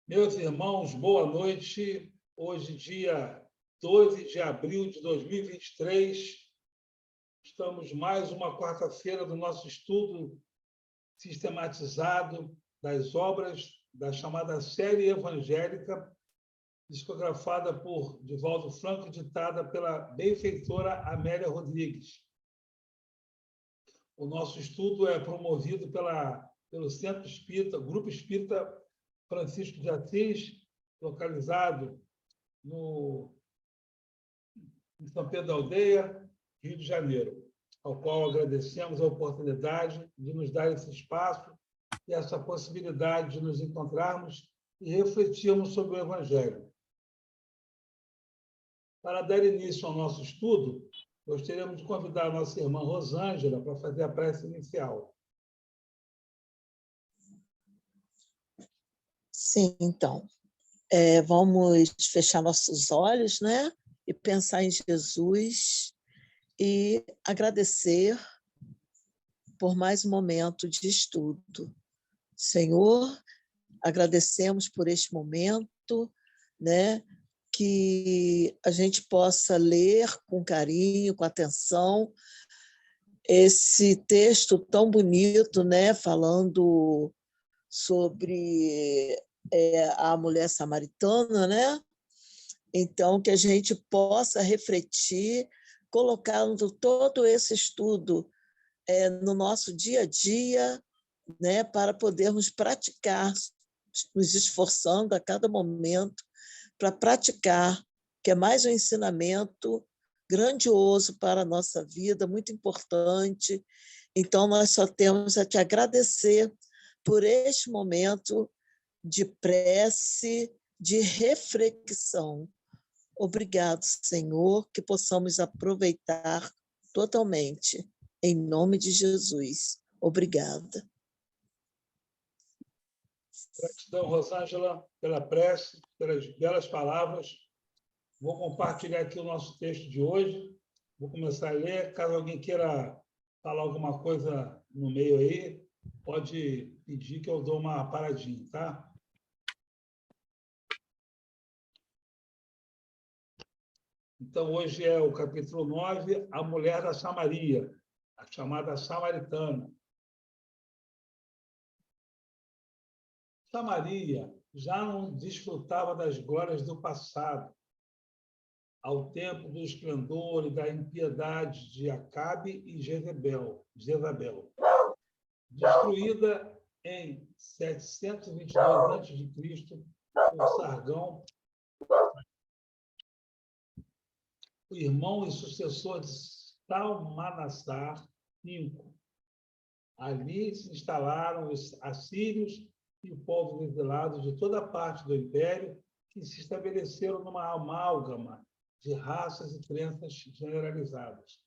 Meus irmãos, boa noite. Hoje, dia 12 de abril de 2023, estamos mais uma quarta-feira do nosso estudo sistematizado das obras da chamada série evangélica, discografada por Divaldo Franco e ditada pela benfeitora Amélia Rodrigues. O nosso estudo é promovido pelo Centro Espírita, Grupo Espírita Francisco de Assis, localizado em São Pedro da Aldeia, Rio de Janeiro, ao qual agradecemos a oportunidade de nos dar esse espaço e essa possibilidade de nos encontrarmos e refletirmos sobre o Evangelho. Para dar início ao nosso estudo, gostaríamos de convidar a nossa irmã Rosângela para fazer a prece inicial. Sim, então, vamos fechar nossos olhos, né? E pensar em Jesus e agradecer por mais um momento de estudo. Senhor, agradecemos por este momento, né? Que a gente possa ler com carinho, com atenção, esse texto tão bonito, né? Falando sobre a mulher samaritana, né? Então, que a gente possa refletir, colocando todo esse estudo no nosso dia a dia, né? Para podermos praticar, nos esforçando a cada momento para praticar, que é mais um ensinamento grandioso para a nossa vida, muito importante. Então, nós só temos a te agradecer por este momento de prece, de reflexão. Obrigado, Senhor, que possamos aproveitar totalmente. Em nome de Jesus. Obrigada. Gratidão, Rosângela, pela prece, pelas belas palavras. Vou compartilhar aqui o nosso texto de hoje. Vou começar a ler. Caso alguém queira falar alguma coisa no meio aí, pode pedir que eu dou uma paradinha, tá? Então, hoje é o capítulo 9, a mulher da Samaria, a chamada samaritana. Samaria já não desfrutava das glórias do passado, ao tempo do esplendor e da impiedade de Acabe e Jezabel. Destruída em 722 a.C. por Sargão, o irmão e sucessor de Salmanassar V. Ali se instalaram os assírios e povos exilados de toda parte do império, que se estabeleceram numa amálgama de raças e crenças generalizadas.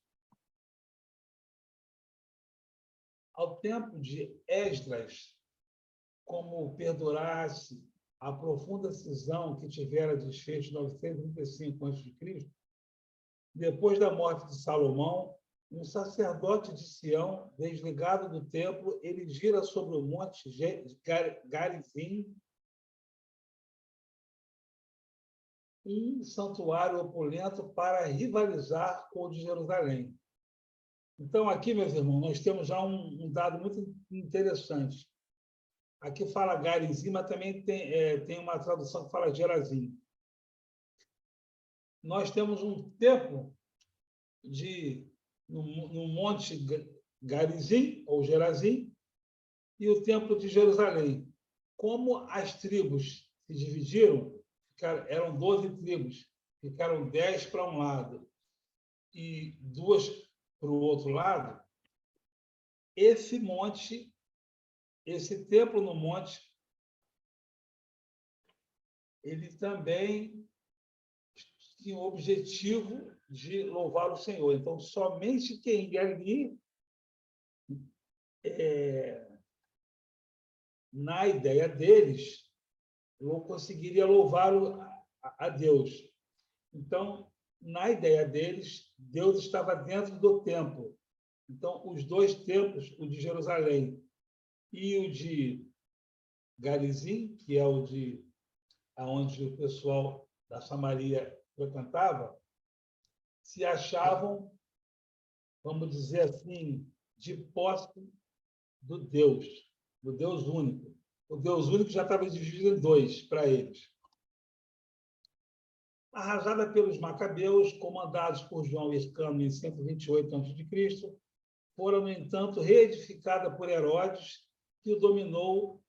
Ao tempo de Esdras, como perdurasse a profunda cisão que tivera desfecho em 935 a.C., depois da morte de Salomão, um sacerdote de Sião, desligado do templo, erigira sobre o monte Garizim um santuário opulento para rivalizar com o de Jerusalém. Então, aqui, meus irmãos, nós temos já um dado muito interessante. Aqui fala Garizim, mas também tem uma tradução que fala Gerazim. Nós temos um templo no monte Garizim, ou Gerazim, e o templo de Jerusalém. Como as tribos se dividiram, eram 12 tribos, ficaram 10 para um lado e 2 para o outro lado, esse templo no monte, ele também tinha o objetivo de louvar o Senhor. Então, somente quem ia ali, na ideia deles, não conseguiria louvar a Deus. Então, na ideia deles, Deus estava dentro do templo. Então, os dois templos, o de Jerusalém e o de Garizim, que é o de onde o pessoal da Samaria frequentava, se achavam, vamos dizer assim, de posse do Deus único. O Deus único já estava dividido em dois para eles. Arrasada pelos macabeus, comandados por João Hircano em 128 a.C., foram, no entanto, reedificada por Herodes, que a dominou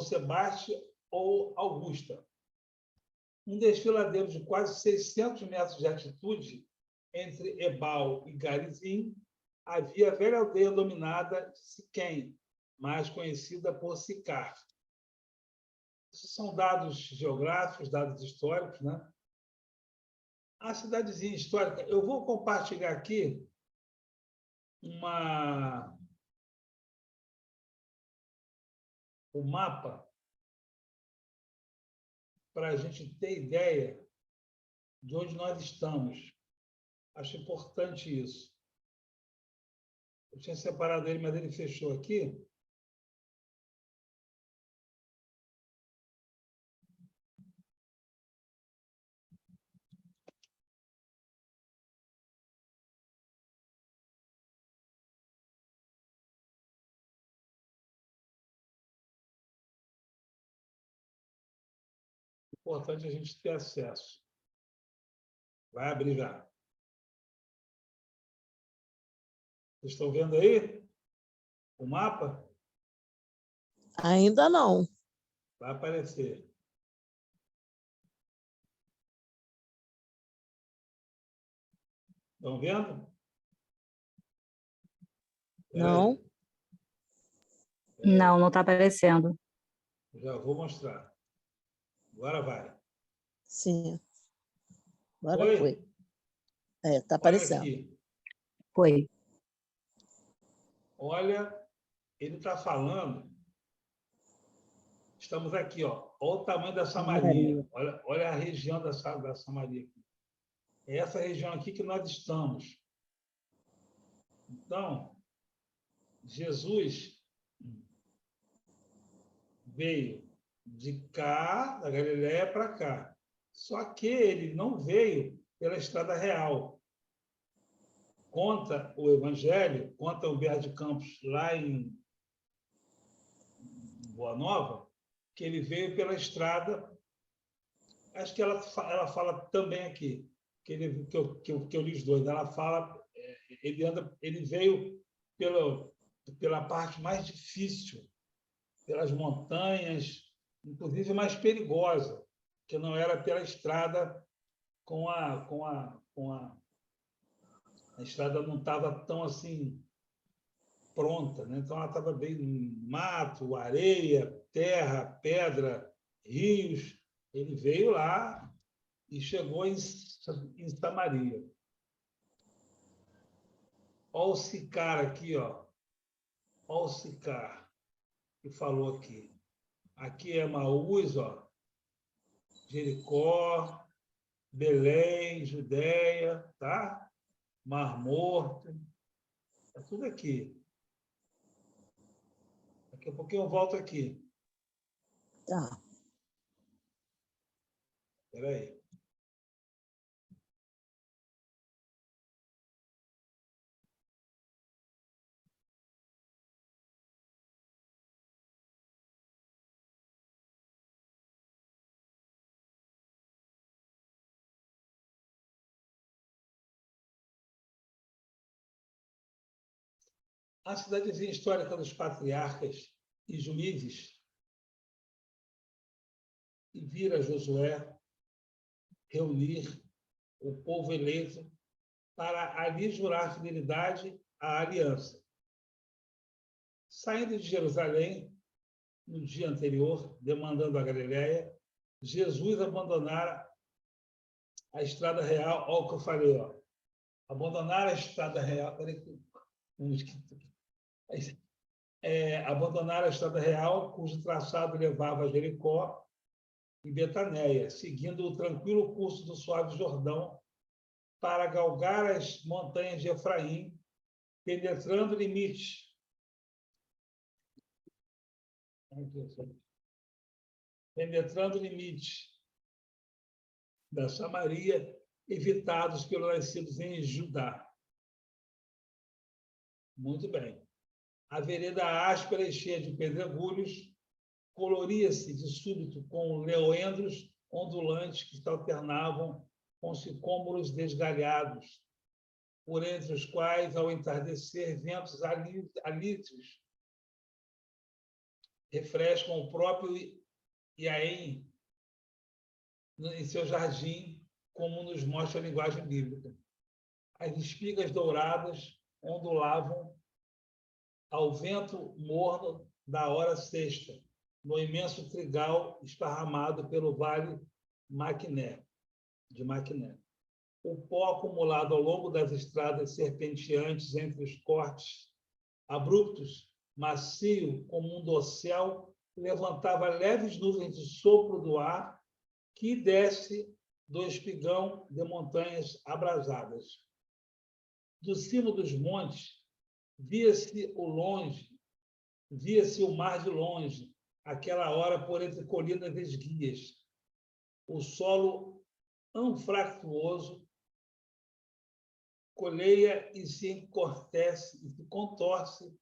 Sebaste ou Augusta. Um desfiladeiro de quase 600 metros de altitude entre Ebal e Garizim, havia a velha aldeia dominada de Siquém, mais conhecida por Sicar. Esses são dados geográficos, dados históricos, né? A cidadezinha histórica, eu vou compartilhar aqui o mapa para a gente ter ideia de onde nós estamos. Acho importante isso. Eu tinha separado ele, mas ele fechou aqui. Importante a gente ter acesso. Vai abrir já. Vocês estão vendo aí o mapa? Ainda não. Vai aparecer. Estão vendo? Não. Não, não está aparecendo. Já vou mostrar. Agora vai. Sim. Agora foi. Está Olha aparecendo. aqui. Foi. Olha, ele está falando. Estamos aqui, ó. Olha o tamanho da Samaria. Olha a região da Samaria aqui. É essa região aqui que nós estamos. Então, Jesus veio de cá, da Galiléia, para cá. Só que ele não veio pela estrada real. Conta o Evangelho, conta Humberto de Campos, lá em Boa Nova, que ele veio pela estrada. Acho que ela fala também aqui, que eu li os dois. Ela fala, ele veio pela parte mais difícil, pelas montanhas, inclusive mais perigosa, que não era pela estrada a estrada não estava tão assim pronta, né? Então ela estava bem mato, areia, terra, pedra, rios. Ele veio lá e chegou em Samaria. Olha o Sicar aqui, ó. Olha o Sicar que falou aqui. Aqui é Maús, ó. Jericó, Belém, Judéia, tá? Mar Morto. É tudo aqui. Daqui a pouquinho eu volto aqui. Tá. Espera aí. A cidadezinha histórica dos patriarcas e juízes, e vira Josué reunir o povo eleito para ali jurar fidelidade à aliança. Saindo de Jerusalém, no dia anterior, demandando a Galiléia, Jesus abandonara a estrada real, olha o que eu falei, ó. Abandonar a estrada real, abandonar a estrada real, cujo traçado levava a Jericó e Betanéia, seguindo o tranquilo curso do suave Jordão, para galgar as montanhas de Efraim, penetrando limites. penetrando o limite da Samaria, evitados pelos nascidos em Judá. Muito bem. A vereda áspera e cheia de pedregulhos coloria-se de súbito com leoendros ondulantes que se alternavam com sicômoros desgalhados, por entre os quais, ao entardecer, ventos alísios refrescam o próprio Iaém em seu jardim, como nos mostra a linguagem bíblica. As espigas douradas ondulavam ao vento morno da hora sexta, no imenso trigal esparramado pelo vale de Maquiné. O pó acumulado ao longo das estradas serpenteantes entre os cortes abruptos, macio como um dossel, levantava leves nuvens de sopro do ar que desce do espigão de montanhas abrasadas. Do cimo dos montes, via-se o mar de longe, aquela hora por entre colinas esguias. O solo anfractuoso coleia e se contorce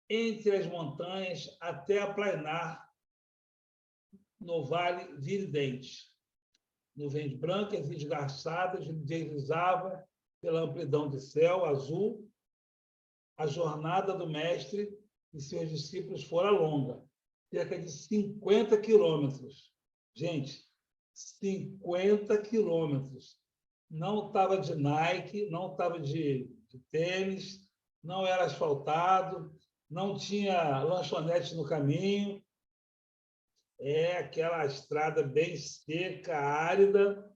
entre as montanhas até aplainar no vale viridente. Nuvens brancas e esgarçadas deslizavam pela amplidão de céu azul. A jornada do mestre e seus discípulos fora longa, cerca de 50 quilômetros. Gente, 50 quilômetros. Não estava de Nike, não estava de tênis, não era asfaltado, não tinha lanchonete no caminho. É aquela estrada bem seca, árida,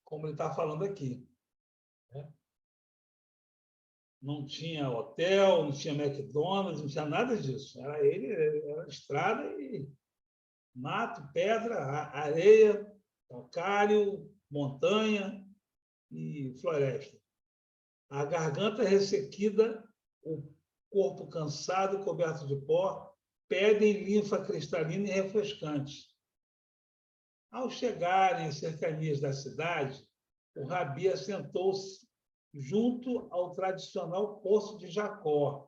como ele está falando aqui. Não tinha hotel, não tinha McDonald's, não tinha nada disso. Era estrada e mato, pedra, areia, calcário, montanha e floresta. A garganta ressequida, o corpo cansado e coberto de pó, pedem linfa cristalina e refrescante. Ao chegarem às cercanias da cidade, o rabi assentou-se junto ao tradicional Poço de Jacó,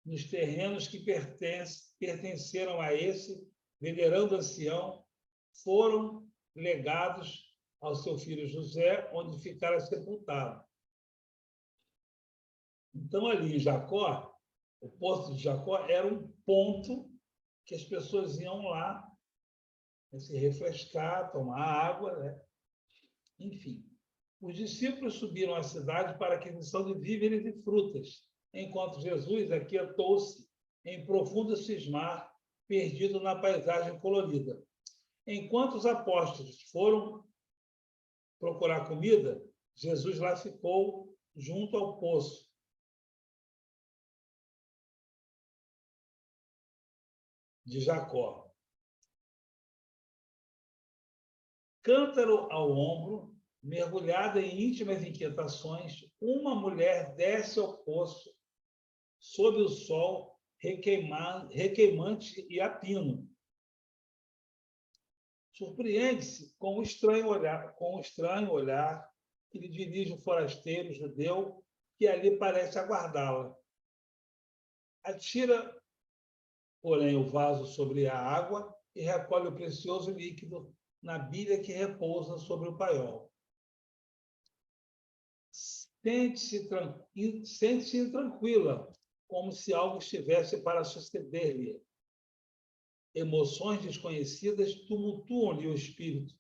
nos terrenos que pertenceram a esse venerando ancião, foram legados ao seu filho José, onde ficara sepultado. Então, ali em Jacó, o Poço de Jacó era um ponto que as pessoas iam lá se refrescar, tomar água, né? Enfim. Os discípulos subiram à cidade para a aquisição de víveres e frutas, enquanto Jesus aquietou-se em profundo cismar, perdido na paisagem colorida. Enquanto os apóstolos foram procurar comida, Jesus lá ficou junto ao poço. De Jacó. Cântaro ao ombro, mergulhada em íntimas inquietações, uma mulher desce ao poço, sob o sol requeimante e a pino. Surpreende-se com o estranho olhar que lhe dirige o forasteiro judeu que ali parece aguardá-la. Atira, porém, o vaso sobre a água e recolhe o precioso líquido na bilha que repousa sobre o paiol. Sente-se tranquila, como se algo estivesse para suceder-lhe. Emoções desconhecidas tumultuam-lhe o espírito.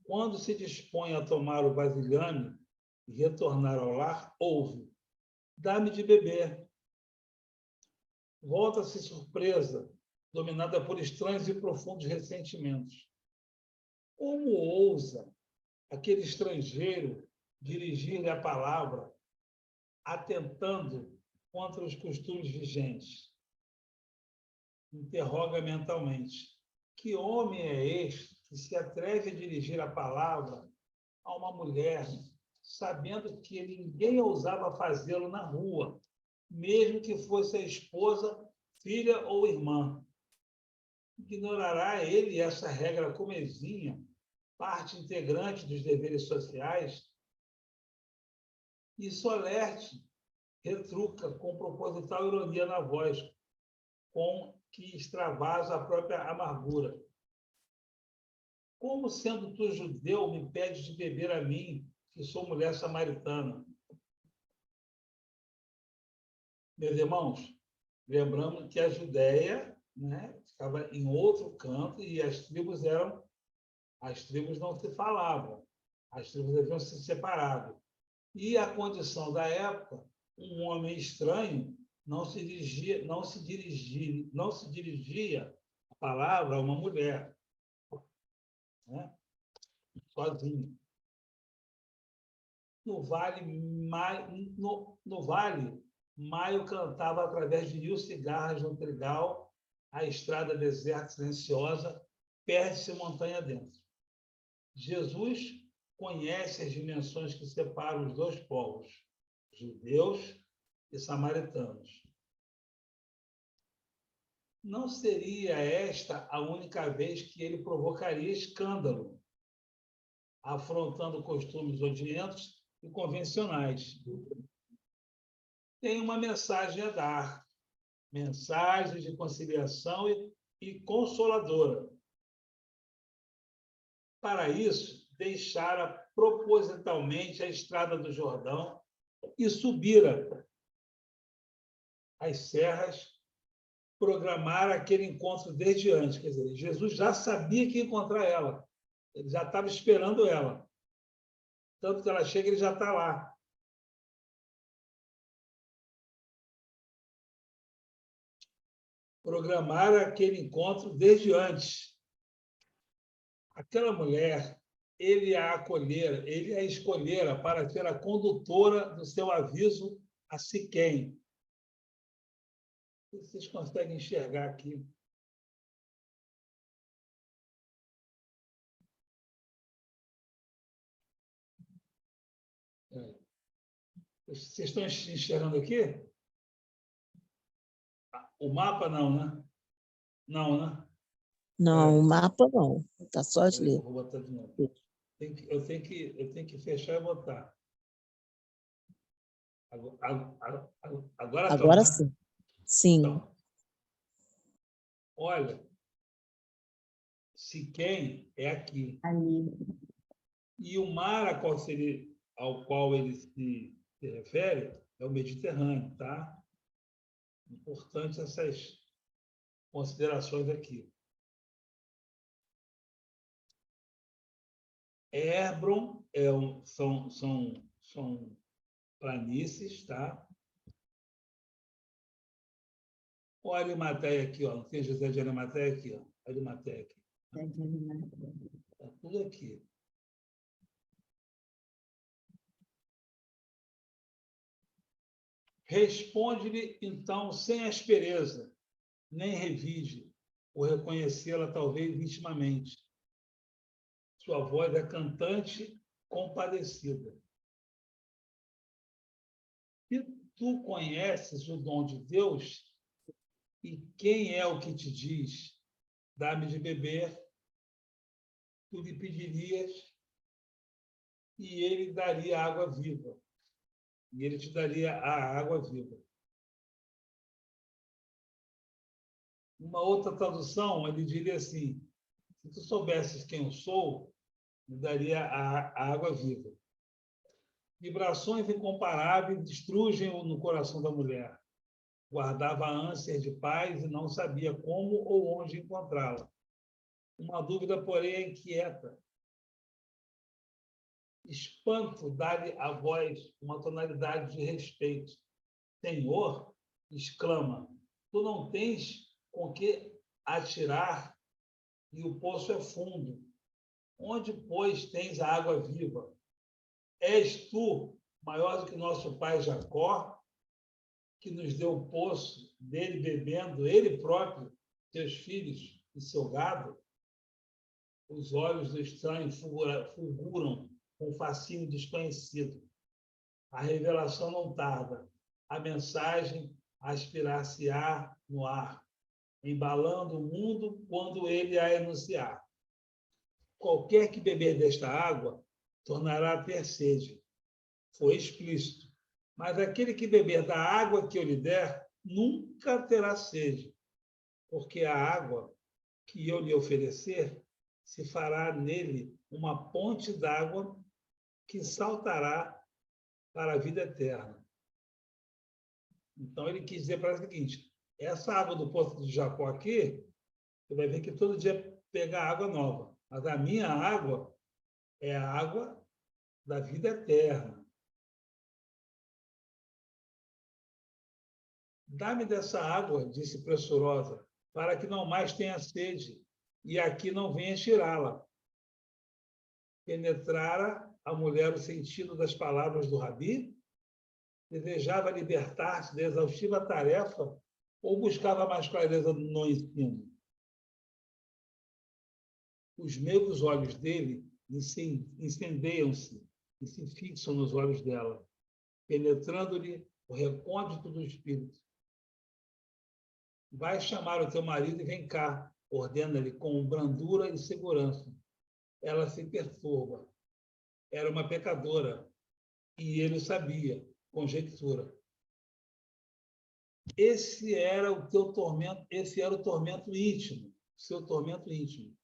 Quando se dispõe a tomar o vasilhame e retornar ao lar, ouve: dá-me de beber. Volta-se surpresa, dominada por estranhos e profundos ressentimentos. Como ousa aquele estrangeiro dirigir-lhe a palavra, atentando contra os costumes vigentes? Interroga mentalmente: que homem é este que se atreve a dirigir a palavra a uma mulher, sabendo que ninguém ousava fazê-lo na rua, mesmo que fosse a esposa, filha ou irmã? Ignorará ele essa regra comezinha, parte integrante dos deveres sociais? E Solerte retruca com proposital ironia na voz, com que extravasa a própria amargura. Como, sendo tu judeu, me pedes de beber a mim, que sou mulher samaritana? Meus irmãos, lembramos que a Judéia, né, ficava em outro canto e as tribos não se falavam, as tribos haviam se separado. E a condição da época, um homem estranho não se dirigia a palavra a uma mulher, né, sozinho. No vale, Maio cantava através de 1000 cigarras no trigal, a estrada deserta silenciosa, perde-se montanha dentro. Jesus conhece as dimensões que separam os dois povos, judeus e samaritanos. Não seria esta a única vez que ele provocaria escândalo, afrontando costumes odientos e convencionais. Tem uma mensagem a dar, mensagem de conciliação e consoladora. Para isso, deixara propositalmente a estrada do Jordão e subira as serras, programar aquele encontro desde antes. Quer dizer, Jesus já sabia que ia encontrar ela. Ele já estava esperando ela. Tanto que ela chega, ele já está lá. Programar aquele encontro desde antes. Aquela mulher, ele a escolhera para ser a condutora do seu aviso a Siquém. Vocês conseguem enxergar aqui? Vocês estão enxergando aqui? O mapa não, né? Não, né? Não, o mapa não. Está só as Eu letras. vou botar de novo. Eu tenho que fechar e botar. Agora estão, Agora né? sim. Sim. Então, olha, Siquém é aqui. Ali. E o mar ao qual ele se refere é o Mediterrâneo, tá? Importante essas considerações aqui. Hébron são planícies, tá? O Arimateia aqui, ó. Não tem José de Arimateia aqui, ó. Arimateia aqui. Está tudo aqui. Responde-lhe, então, sem aspereza, nem revide, por reconhecê-la, talvez, intimamente. Sua voz é cantante, compadecida. Se tu conheces o dom de Deus, e quem é o que te diz, dá-me de beber, tu lhe pedirias, e ele daria água viva. E ele te daria a água viva. Uma outra tradução, ele diria assim: se tu soubesses quem eu sou, me daria a água viva. Vibrações incomparáveis destruem no coração da mulher. Guardava ânsias de paz e não sabia como ou onde encontrá-la. Uma dúvida, porém, a inquieta. Espanto dá-lhe a voz uma tonalidade de respeito. Senhor, exclama, tu não tens com que atirar e o poço é fundo. Onde, pois, tens a água viva? És tu maior do que nosso pai Jacó, que nos deu o poço dele bebendo, ele próprio, seus filhos e seu gado? Os olhos do estranho fulguram com fascínio desconhecido. A revelação não tarda. A mensagem aspirar-se-á no ar. embalando o mundo quando ele a enunciar. Qualquer que beber desta água tornará a ter sede. Foi explícito. Mas aquele que beber da água que eu lhe der, nunca terá sede, porque a água que eu lhe oferecer se fará nele uma ponte d'água que saltará para a vida eterna. Então, ele quis dizer para ela o seguinte: essa água do poço de Jacó aqui, você vai ver que todo dia pega água nova. Mas a minha água é a água da vida eterna. Dá-me dessa água, disse pressurosa, para que não mais tenha sede, e aqui não venha tirá-la. Penetrara a mulher o sentido das palavras do Rabi? Desejava libertar-se da exaustiva tarefa ou buscava mais clareza no ensino? Os meus olhos dele incendeiam-se e se fixam nos olhos dela, penetrando-lhe o recôndito do espírito. Vai chamar o teu marido e vem cá, ordena-lhe com brandura e segurança. Ela se perturba. Era uma pecadora e ele sabia, conjectura. Esse era o teu tormento, esse era o tormento íntimo, seu tormento íntimo.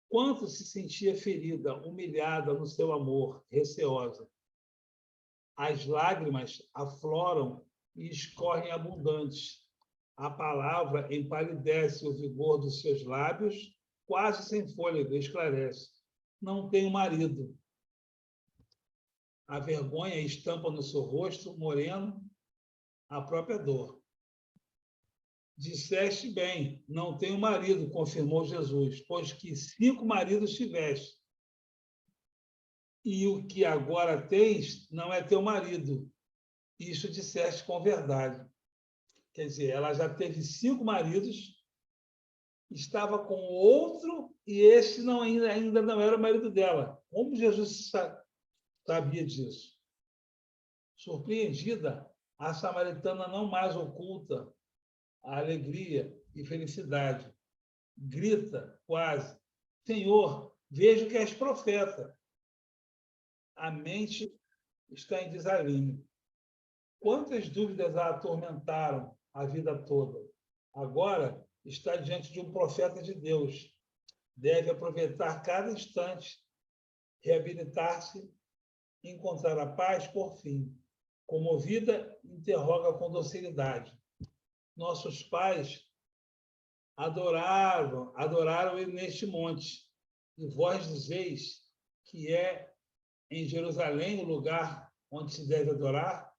Quanto se sentia ferida, humilhada no seu amor, receosa. As lágrimas afloram e escorrem abundantes. A palavra empalidece o vigor dos seus lábios, quase sem fôlego, esclarece. Não tenho marido. A vergonha estampa no seu rosto moreno a própria dor. Disseste bem, não tenho marido, confirmou Jesus, pois que 5 maridos tiveste. E o que agora tens não é teu marido. Isso disseste com verdade. Quer dizer, ela já teve 5 maridos, estava com outro, e esse não, ainda não era o marido dela. Como Jesus sabia disso? Surpreendida, a samaritana não mais oculta a alegria e felicidade. Grita quase: Senhor, vejo que és profeta. A mente está em desalinho. Quantas dúvidas a atormentaram a vida toda? Agora está diante de um profeta de Deus. Deve aproveitar cada instante, reabilitar-se e encontrar a paz por fim. Comovida, interroga com docilidade. Nossos pais adoraram ele neste monte, e vós dizeis que é em Jerusalém o lugar onde se deve adorar?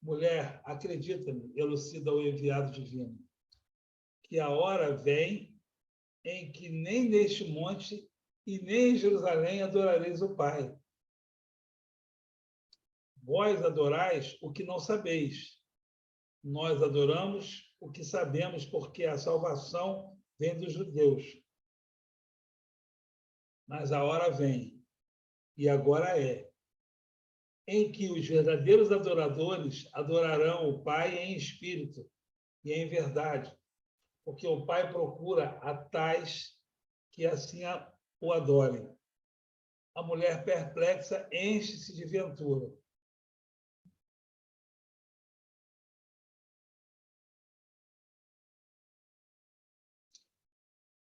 Mulher, acredita-me, elucida o enviado divino, que a hora vem em que nem neste monte e nem em Jerusalém adorareis o Pai. Vós adorais o que não sabeis. Nós adoramos o que sabemos, porque a salvação vem dos judeus. Mas a hora vem, e agora é, em que os verdadeiros adoradores adorarão o Pai em espírito e em verdade, porque o Pai procura a tais que assim o adorem. A mulher perplexa enche-se de ventura.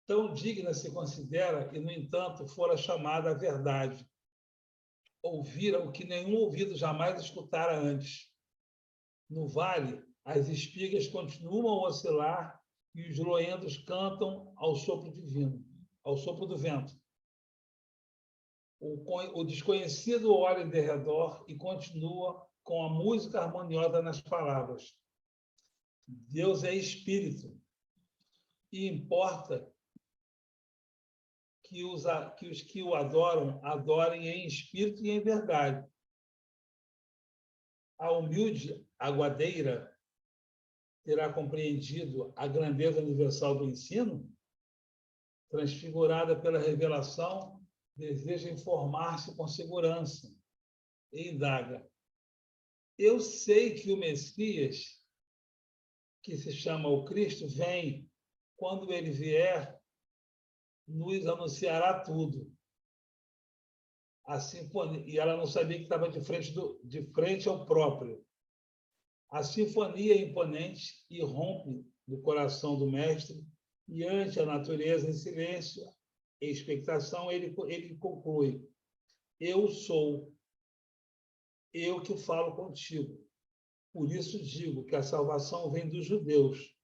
Tão digna se considera e, no entanto, fora chamada a verdade. Ouvira o que nenhum ouvido jamais escutara antes. No vale, as espigas continuam a oscilar e os loendos cantam ao sopro divino, ao sopro do vento. O desconhecido olha em derredor e continua com a música harmoniosa nas palavras. Deus é espírito e importa que os que o adoram, adorem em espírito e em verdade. A humilde aguadeira terá compreendido a grandeza universal do ensino? Transfigurada pela revelação, deseja informar-se com segurança e indaga: eu sei que o Messias que se chama o Cristo, vem. Quando ele vier, nos anunciará tudo. A sinfonia, e ela não sabia que estava de frente ao próprio. A sinfonia é imponente irrompe do coração do mestre, e ante a natureza em silêncio e expectação, ele conclui: eu sou, eu que falo contigo. Por isso digo que a salvação vem dos judeus.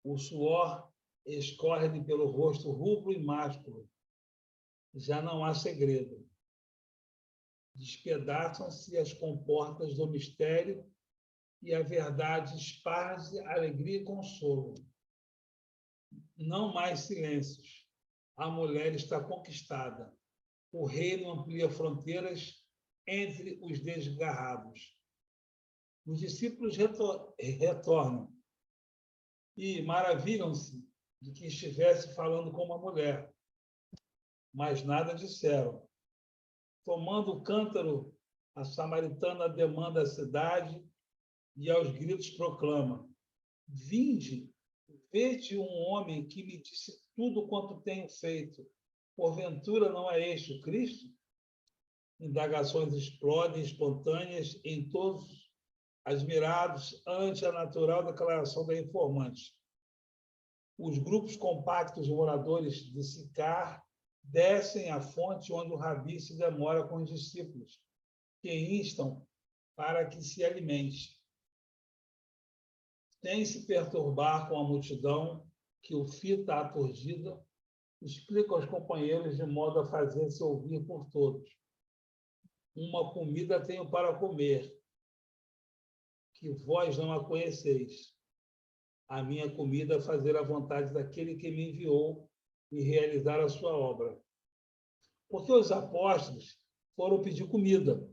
O suor escorre-lhe pelo rosto rubro e másculo. Já não há segredo. Despedaçam-se as comportas do mistério e a verdade esparge alegria e consolo. Não mais silêncios. A mulher está conquistada. O reino amplia fronteiras entre os desgarrados. Os discípulos retornam e maravilham-se de que estivesse falando com uma mulher, mas nada disseram. Tomando o cântaro, a samaritana demanda a cidade e aos gritos proclama: vinde, vede um homem que me disse tudo quanto tenho feito. Porventura não é este o Cristo? Indagações explodem espontâneas em todos, admirados ante a natural declaração da informante. Os grupos compactos de moradores de Sicar descem à fonte onde o rabi se demora com os discípulos, que instam para que se alimente. Sem se perturbar com a multidão, que o fita aturdida, explica aos companheiros de modo a fazer-se ouvir por todos. Uma comida tenho para comer, que vós não a conheceis. A minha comida é fazer a vontade daquele que me enviou e realizar a sua obra. Porque os apóstolos foram pedir comida.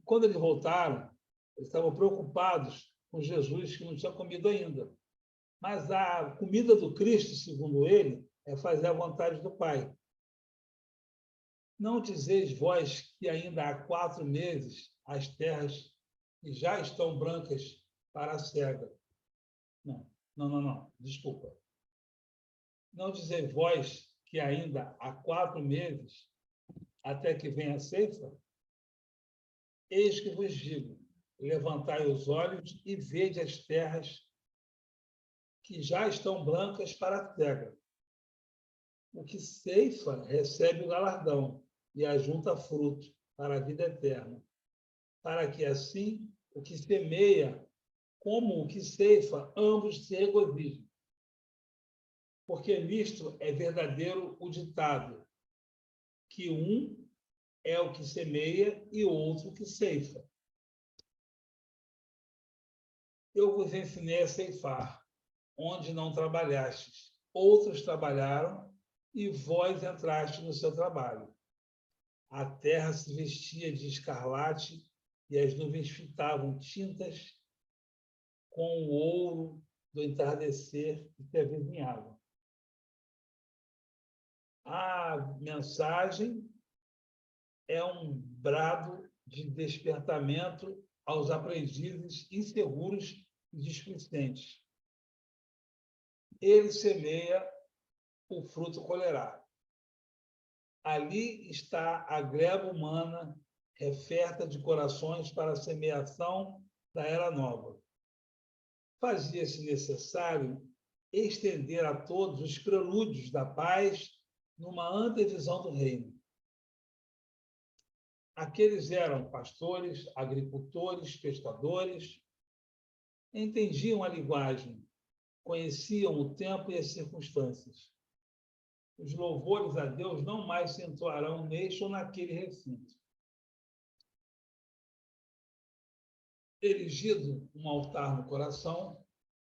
Quando eles voltaram, eles estavam preocupados com Jesus, que não tinha comido ainda. Mas a comida do Cristo, segundo ele, é fazer a vontade do Pai. Não dizeis vós que ainda há 4 meses as terras que já estão brancas para a cega. Não, desculpa. Não dizeis vós que ainda há 4 meses até que venha a ceifa? Eis que vos digo, levantai os olhos e vede as terras que já estão brancas para a cega. O que ceifa recebe o galardão e ajunta fruto para a vida eterna, para que assim o que semeia como o que ceifa, ambos se regozijem. Porque nisto é verdadeiro o ditado, que um é o que semeia e o outro o que ceifa. Eu vos ensinei a ceifar, onde não trabalhastes. Outros trabalharam e vós entrastes no seu trabalho. A terra se vestia de escarlate e as nuvens fitavam tintas com o ouro do entardecer que se avizinhava. A mensagem é um brado de despertamento aos aprendizes inseguros e displicentes. Ele semeia, o fruto colherá. Ali está a gleba humana, referta de corações para a semeação da era nova. Fazia-se necessário estender a todos os prelúdios da paz numa antevisão do reino. Aqueles eram pastores, agricultores, pescadores, entendiam a linguagem, conheciam o tempo e as circunstâncias. Os louvores a Deus não mais se entoarão neste ou naquele recinto. Erigido um altar no coração,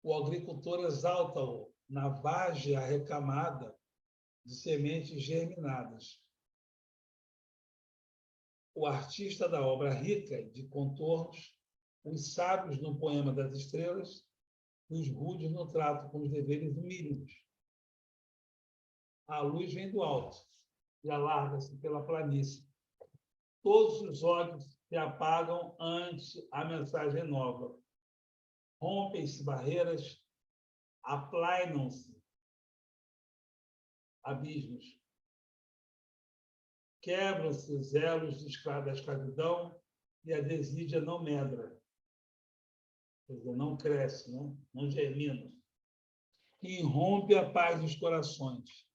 o agricultor exalta-o na várzea recamada de sementes germinadas. O artista da obra rica de contornos, os sábios no poema das estrelas, os rudes no trato com os deveres mínimos. A luz vem do alto e alarga-se pela planície. Todos os olhos se apagam ante a mensagem nova. Rompem-se barreiras, aplainam-se abismos. Quebram-se os elos da escravidão e a desídia não medra. Quer dizer, não cresce, não germina. E irrompe a paz dos corações.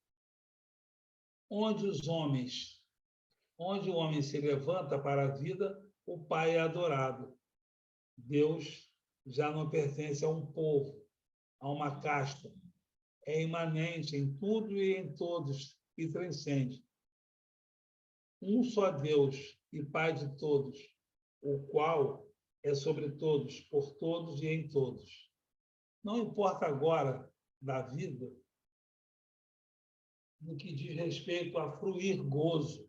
Onde o homem se levanta para a vida, o Pai é adorado. Deus já não pertence a um povo, a uma casta. É imanente em tudo e em todos e transcende. Um só Deus e Pai de todos, o qual é sobre todos, por todos e em todos. Não importa agora da vida, no que diz respeito a fruir gozo,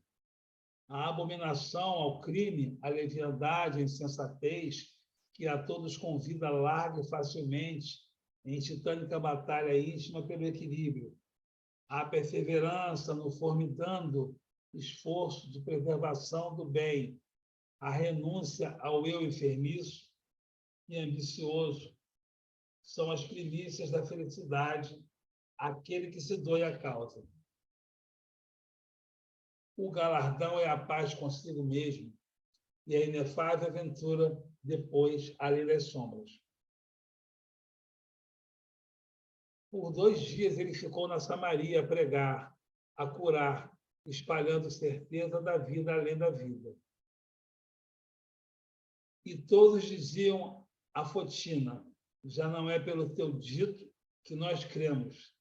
a abominação ao crime, à leviandade, à insensatez, que a todos convida larga e facilmente em titânica batalha íntima pelo equilíbrio, a perseverança no formidando esforço de preservação do bem, a renúncia ao eu enfermiço e ambicioso, são as primícias da felicidade, aquele que se doe à causa. O galardão é a paz consigo mesmo e a inefável aventura depois além das sombras. Por 2 dias ele ficou na Samaria a pregar, a curar, espalhando certeza da vida além da vida. E todos diziam a Fotina: já não é pelo teu dito que nós cremos,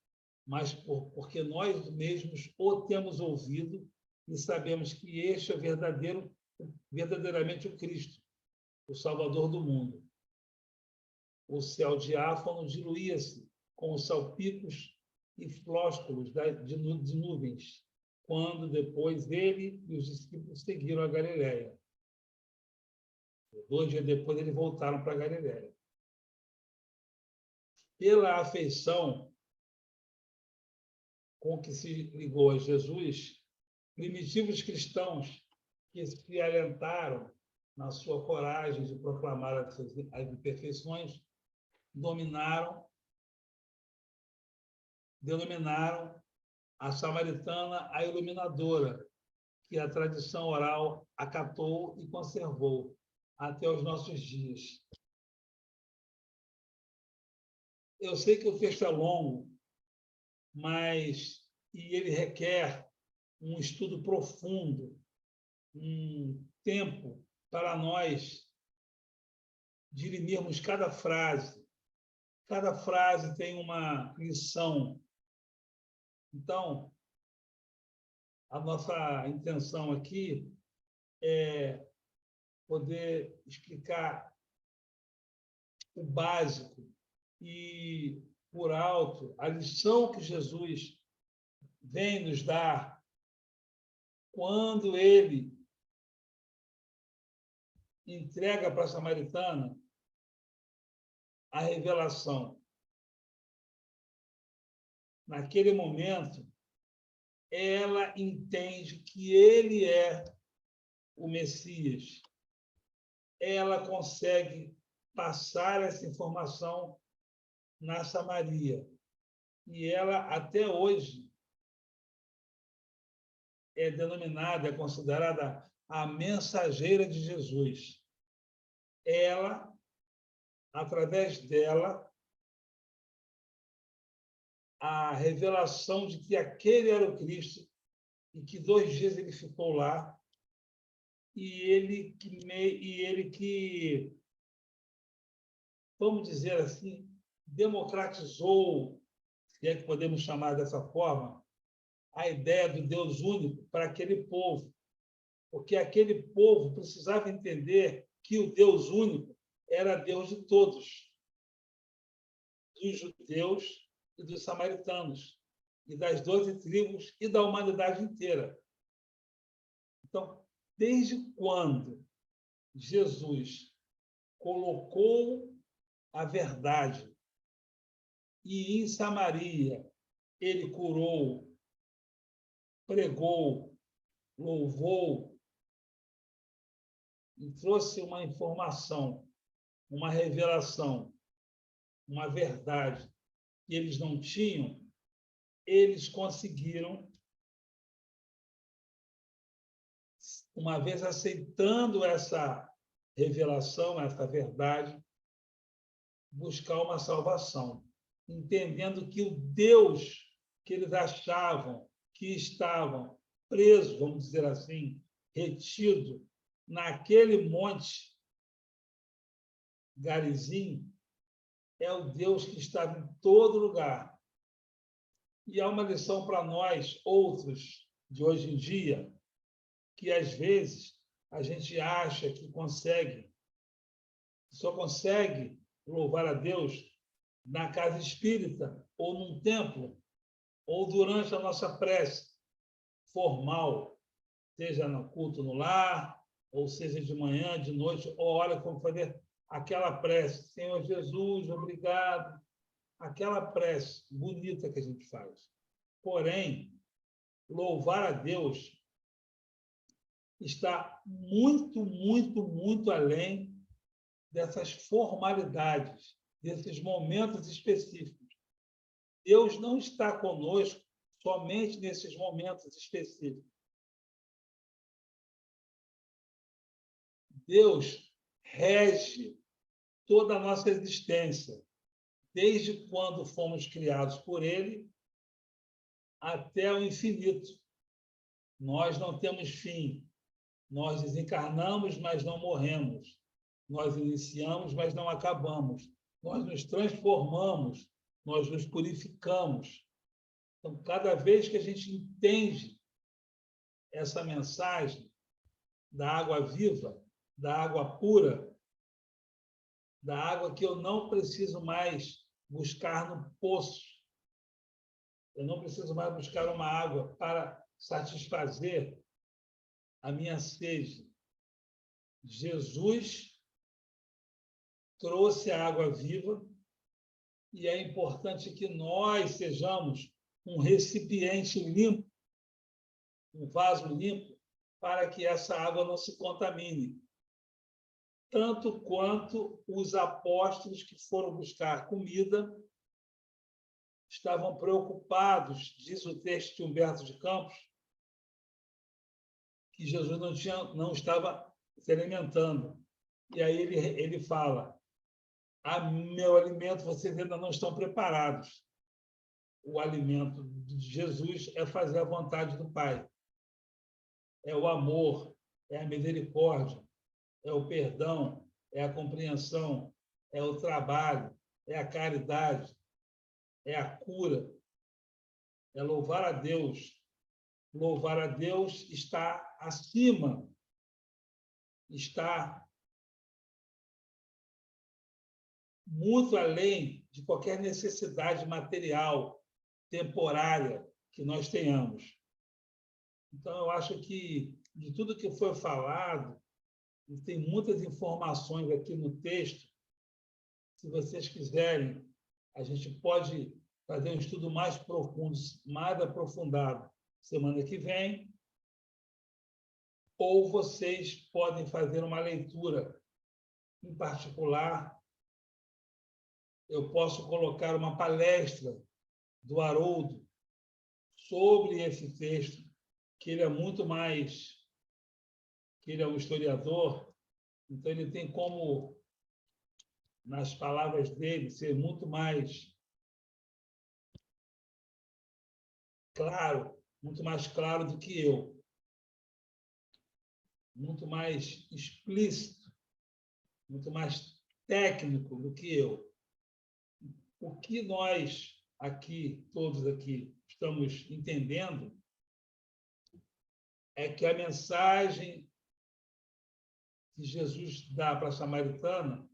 mas porque nós mesmos o temos ouvido e sabemos que este é verdadeiramente o Cristo, o Salvador do mundo. O céu diáfano diluía-se com os salpicos e flósculos de nuvens, quando depois ele e os discípulos seguiram a Galileia. 2 dias depois, eles voltaram para a Galileia. Pela afeição com que se ligou a Jesus, primitivos cristãos que se alentaram na sua coragem de proclamar as imperfeições, denominaram a samaritana a iluminadora, que a tradição oral acatou e conservou até os nossos dias. Eu sei que o texto é longo, e ele requer um estudo profundo, um tempo para nós dirimirmos cada frase. Cada frase tem uma lição. Então, a nossa intenção aqui é poder explicar o básico e, por alto, a lição que Jesus vem nos dar quando ele entrega para a samaritana a revelação. Naquele momento, ela entende que ele é o Messias. Ela consegue passar essa informação na Samaria. E ela, até hoje, é denominada, é considerada a mensageira de Jesus. Ela, através dela, a revelação de que aquele era o Cristo e que 2 dias ele ficou lá e ele que, vamos dizer assim, democratizou, se é que podemos chamar dessa forma, a ideia do Deus único para aquele povo, porque aquele povo precisava entender que o Deus único era Deus de todos, dos judeus e dos samaritanos, e das 12 tribos e da humanidade inteira. Então, desde quando Jesus colocou a verdade e em Samaria ele curou, pregou, louvou, e trouxe uma informação, uma revelação, uma verdade que eles não tinham, eles conseguiram, uma vez aceitando essa revelação, essa verdade, buscar uma salvação, entendendo que o Deus que eles achavam que estavam presos, vamos dizer assim, retido naquele monte Garizim, é o Deus que estava em todo lugar. E há uma lição para nós, outros de hoje em dia, que às vezes a gente acha que só consegue louvar a Deus na casa espírita, ou num templo, ou durante a nossa prece formal, seja no culto no lar, ou seja de manhã, de noite, ou hora como fazer aquela prece. Senhor Jesus, obrigado. Aquela prece bonita que a gente faz. Porém, louvar a Deus está muito, muito, muito além dessas formalidades, desses momentos específicos. Deus não está conosco somente nesses momentos específicos. Deus rege toda a nossa existência, desde quando fomos criados por Ele até o infinito. Nós não temos fim. Nós desencarnamos, mas não morremos. Nós iniciamos, mas não acabamos. Nós nos transformamos, nós nos purificamos. Então, cada vez que a gente entende essa mensagem da água viva, da água pura, da água que eu não preciso mais buscar no poço, eu não preciso mais buscar uma água para satisfazer a minha sede. Jesus trouxe a água viva e é importante que nós sejamos um recipiente limpo, um vaso limpo, para que essa água não se contamine. Tanto quanto os apóstolos que foram buscar comida estavam preocupados, diz o texto de Humberto de Campos, que Jesus não estava se alimentando. E aí ele fala: meu alimento, vocês ainda não estão preparados. O alimento de Jesus é fazer a vontade do Pai. É o amor, é a misericórdia, é o perdão, é a compreensão, é o trabalho, é a caridade, é a cura, é louvar a Deus. Louvar a Deus está acima, está muito além de qualquer necessidade material, temporária que nós tenhamos. Então, eu acho que, de tudo que foi falado, e tem muitas informações aqui no texto, se vocês quiserem, a gente pode fazer um estudo mais profundo, mais aprofundado, semana que vem, ou vocês podem fazer uma leitura em particular. Eu posso colocar uma palestra do Haroldo sobre esse texto, que ele é muito mais, que ele é um historiador, então ele tem como, nas palavras dele, ser muito mais claro do que eu, muito mais explícito, muito mais técnico do que eu. O que nós aqui, todos aqui, estamos entendendo é que a mensagem que Jesus dá para a samaritana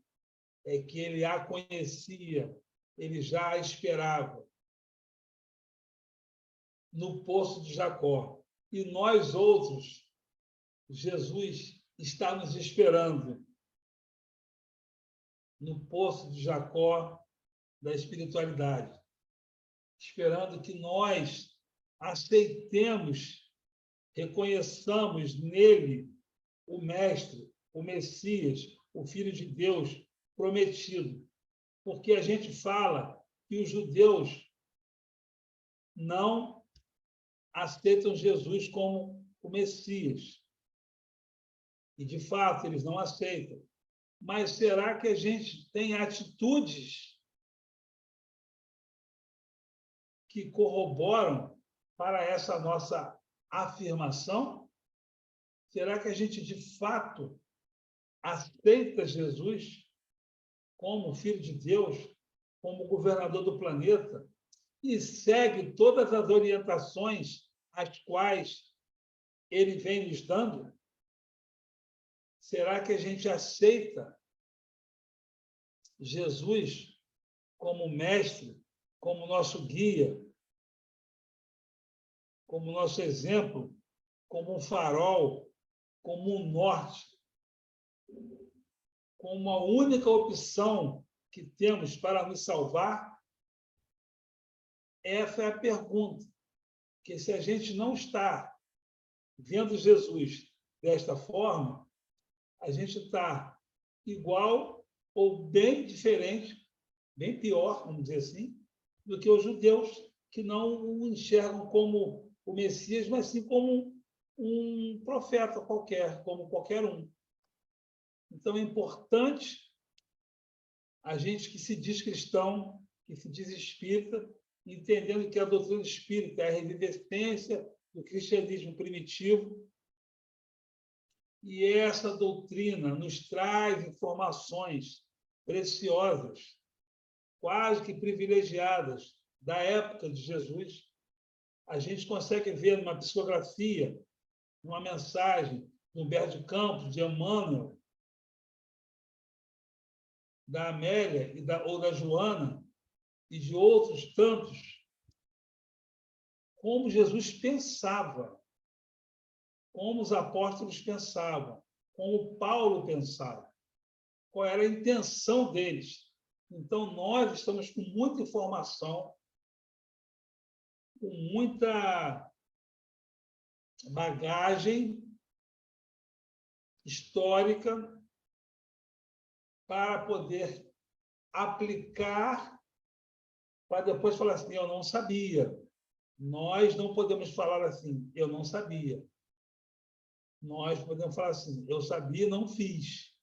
é que ele a conhecia, ele já a esperava no poço de Jacó. E nós outros, Jesus está nos esperando no poço de Jacó da espiritualidade, esperando que nós aceitemos, reconheçamos nele o Mestre, o Messias, o Filho de Deus prometido. Porque a gente fala que os judeus não aceitam Jesus como o Messias. E, de fato, eles não aceitam. Mas será que a gente tem atitudes que corroboram para essa nossa afirmação? Será que a gente, de fato, aceita Jesus como Filho de Deus, como governador do planeta, e segue todas as orientações as quais ele vem nos dando? Será que a gente aceita Jesus como mestre, como nosso guia, como nosso exemplo, como um farol, como um norte, como a única opção que temos para nos salvar? Essa é a pergunta. Que se a gente não está vendo Jesus desta forma, a gente está igual ou bem diferente, bem pior, vamos dizer assim, do que os judeus, que não o enxergam como o Messias, mas sim como um profeta qualquer, como qualquer um. Então, é importante a gente que se diz cristão, que se diz espírita, entendendo que a doutrina espírita é a revivescência do cristianismo primitivo, e essa doutrina nos traz informações preciosas, quase que privilegiadas, da época de Jesus. A gente consegue ver numa psicografia, numa mensagem de Humberto de Campos, de Emmanuel, da Amélia ou da Joana, e de outros tantos, como Jesus pensava, como os apóstolos pensavam, como Paulo pensava, qual era a intenção deles. Então, nós estamos com muita informação, com muita bagagem histórica para poder aplicar, para depois falar assim, eu não sabia. Nós não podemos falar assim, eu não sabia. Nós podemos falar assim, eu sabia e não fiz.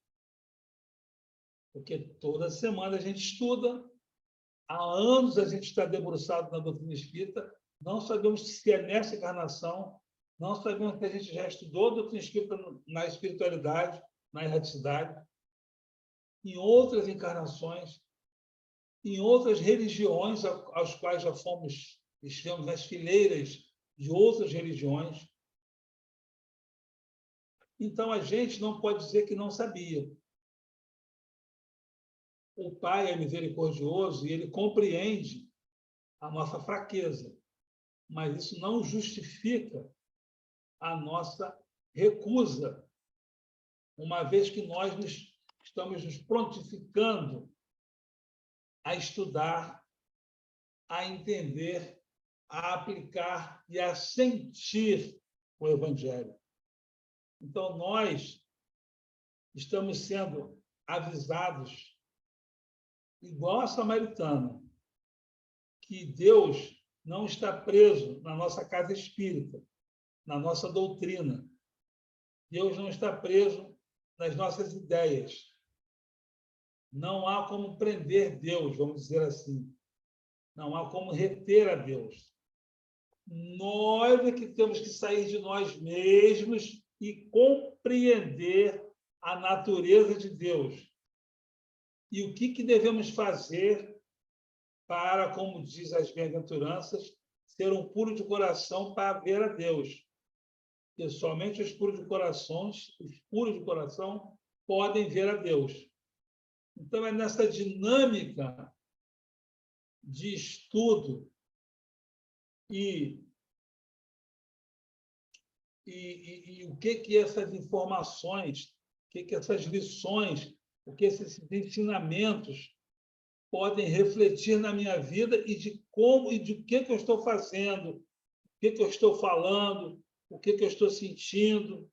Porque toda semana a gente estuda, há anos a gente está debruçado na doutrina espírita, não sabemos se é nessa encarnação, não sabemos que a gente já estudou a doutrina espírita na espiritualidade, na erraticidade, em outras encarnações, em outras religiões às quais já estivemos nas fileiras de outras religiões. Então, a gente não pode dizer que não sabia. O Pai é misericordioso e ele compreende a nossa fraqueza, mas isso não justifica a nossa recusa, uma vez que nós estamos nos prontificando a estudar, a entender, a aplicar e a sentir o Evangelho. Então, nós estamos sendo avisados, igual a samaritana, que Deus não está preso na nossa casa espírita, na nossa doutrina. Deus não está preso nas nossas ideias. Não há como prender Deus, vamos dizer assim. Não há como reter a Deus. Nós é que temos que sair de nós mesmos e compreender a natureza de Deus. E o que devemos fazer para, como diz as bem-aventuranças, ser um puro de coração para ver a Deus. Porque somente os puros de coração podem ver a Deus. Então, é nessa dinâmica de estudo e o que essas informações, o que essas lições, o que esses ensinamentos podem refletir na minha vida e de como e de que eu estou fazendo, o que eu estou falando, o que eu estou sentindo.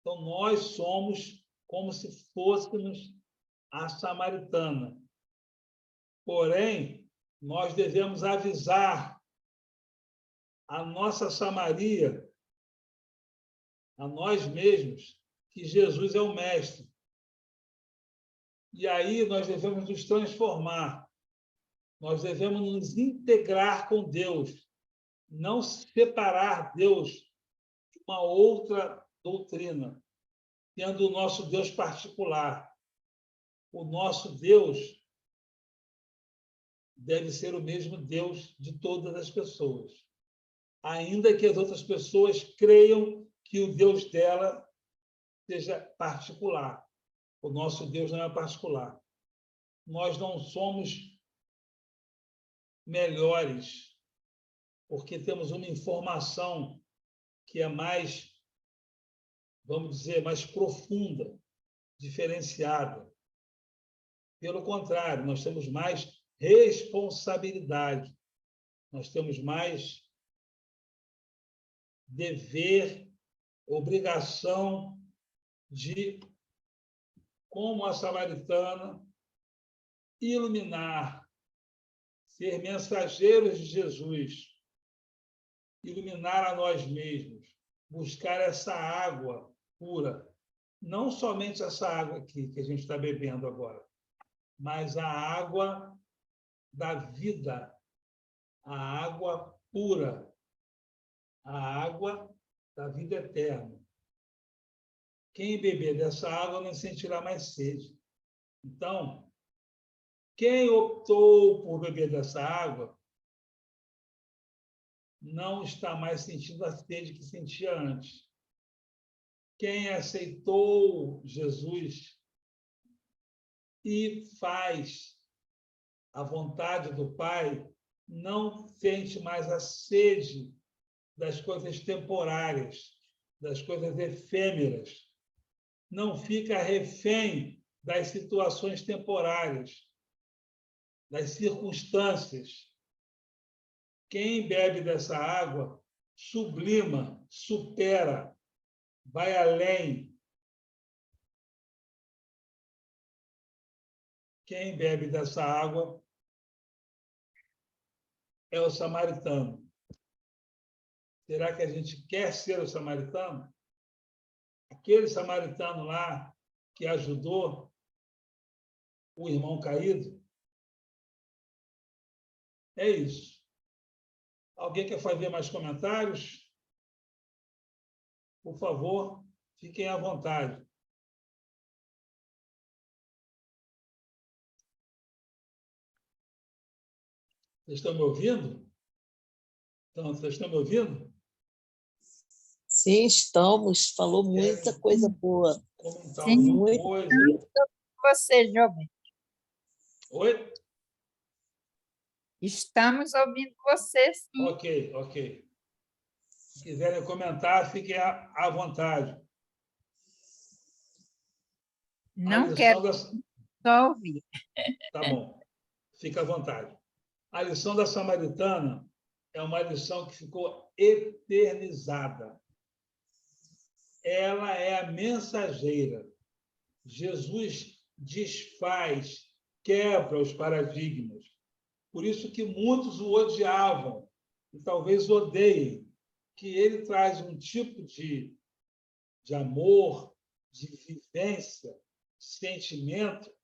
Então, nós somos como se fôssemos a samaritana. Porém, nós devemos avisar a nossa Samaria, a nós mesmos, que Jesus é o Mestre. E aí nós devemos nos transformar, nós devemos nos integrar com Deus, não separar Deus de uma outra doutrina, tendo o nosso Deus particular. O nosso Deus deve ser o mesmo Deus de todas as pessoas, ainda que as outras pessoas creiam que o Deus dela seja particular. O nosso Deus não é particular. Nós não somos melhores porque temos uma informação que é mais, vamos dizer, mais profunda, diferenciada. Pelo contrário, nós temos mais responsabilidade, nós temos mais dever, obrigação de, como a samaritana, iluminar, ser mensageiros de Jesus, iluminar a nós mesmos, buscar essa água pura, não somente essa água aqui que a gente está bebendo agora, mas a água da vida, a água pura, a água da vida eterna. Quem beber dessa água não sentirá mais sede. Então, quem optou por beber dessa água não está mais sentindo a sede que sentia antes. Quem aceitou Jesus e faz a vontade do Pai não sente mais a sede das coisas temporárias, das coisas efêmeras. Não fica refém das situações temporárias, das circunstâncias. Quem bebe dessa água sublima, supera, vai além. Quem bebe dessa água é o samaritano. Será que a gente quer ser o samaritano? Aquele samaritano lá que ajudou o irmão caído? É isso. Alguém quer fazer mais comentários? Por favor, fiquem à vontade. Vocês estão me ouvindo? Então, vocês estão me ouvindo? Sim, estamos. Falou muita coisa boa. Comentar Sim. alguma coisa? Você, jovem. Oi? Estamos ouvindo você, sim. Ok. Se quiserem comentar, fiquem à vontade. Não quero só ouvir. Tá bom. Fica à vontade. A lição da samaritana é uma lição que ficou eternizada. Ela é a mensageira. Jesus desfaz, quebra os paradigmas. Por isso que muitos o odiavam e talvez odeiem, que ele traz um tipo de amor, de vivência, de sentimento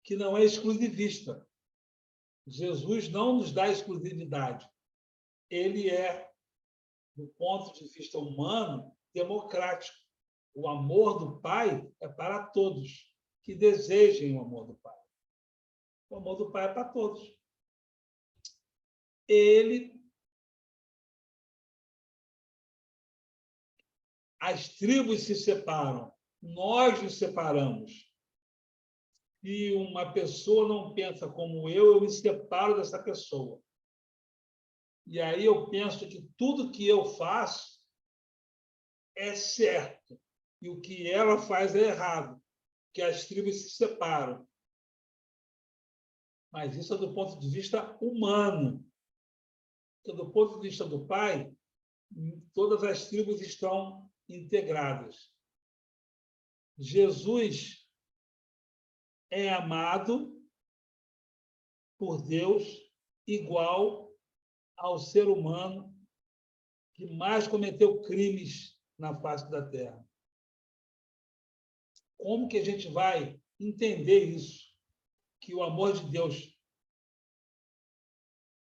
que não é exclusivista. Jesus não nos dá exclusividade. Ele é, do ponto de vista humano, democrático. O amor do Pai é para todos que desejem o amor do Pai. O amor do Pai é para todos. As tribos se separam, nós nos separamos. Se uma pessoa não pensa como eu me separo dessa pessoa. E aí eu penso que tudo que eu faço é certo e o que ela faz é errado, que as tribos se separam. Mas isso é do ponto de vista humano. Porque do ponto de vista do Pai, todas as tribos estão integradas. Jesus é amado por Deus igual ao ser humano que mais cometeu crimes na face da Terra. Como que a gente vai entender isso? Que o amor de Deus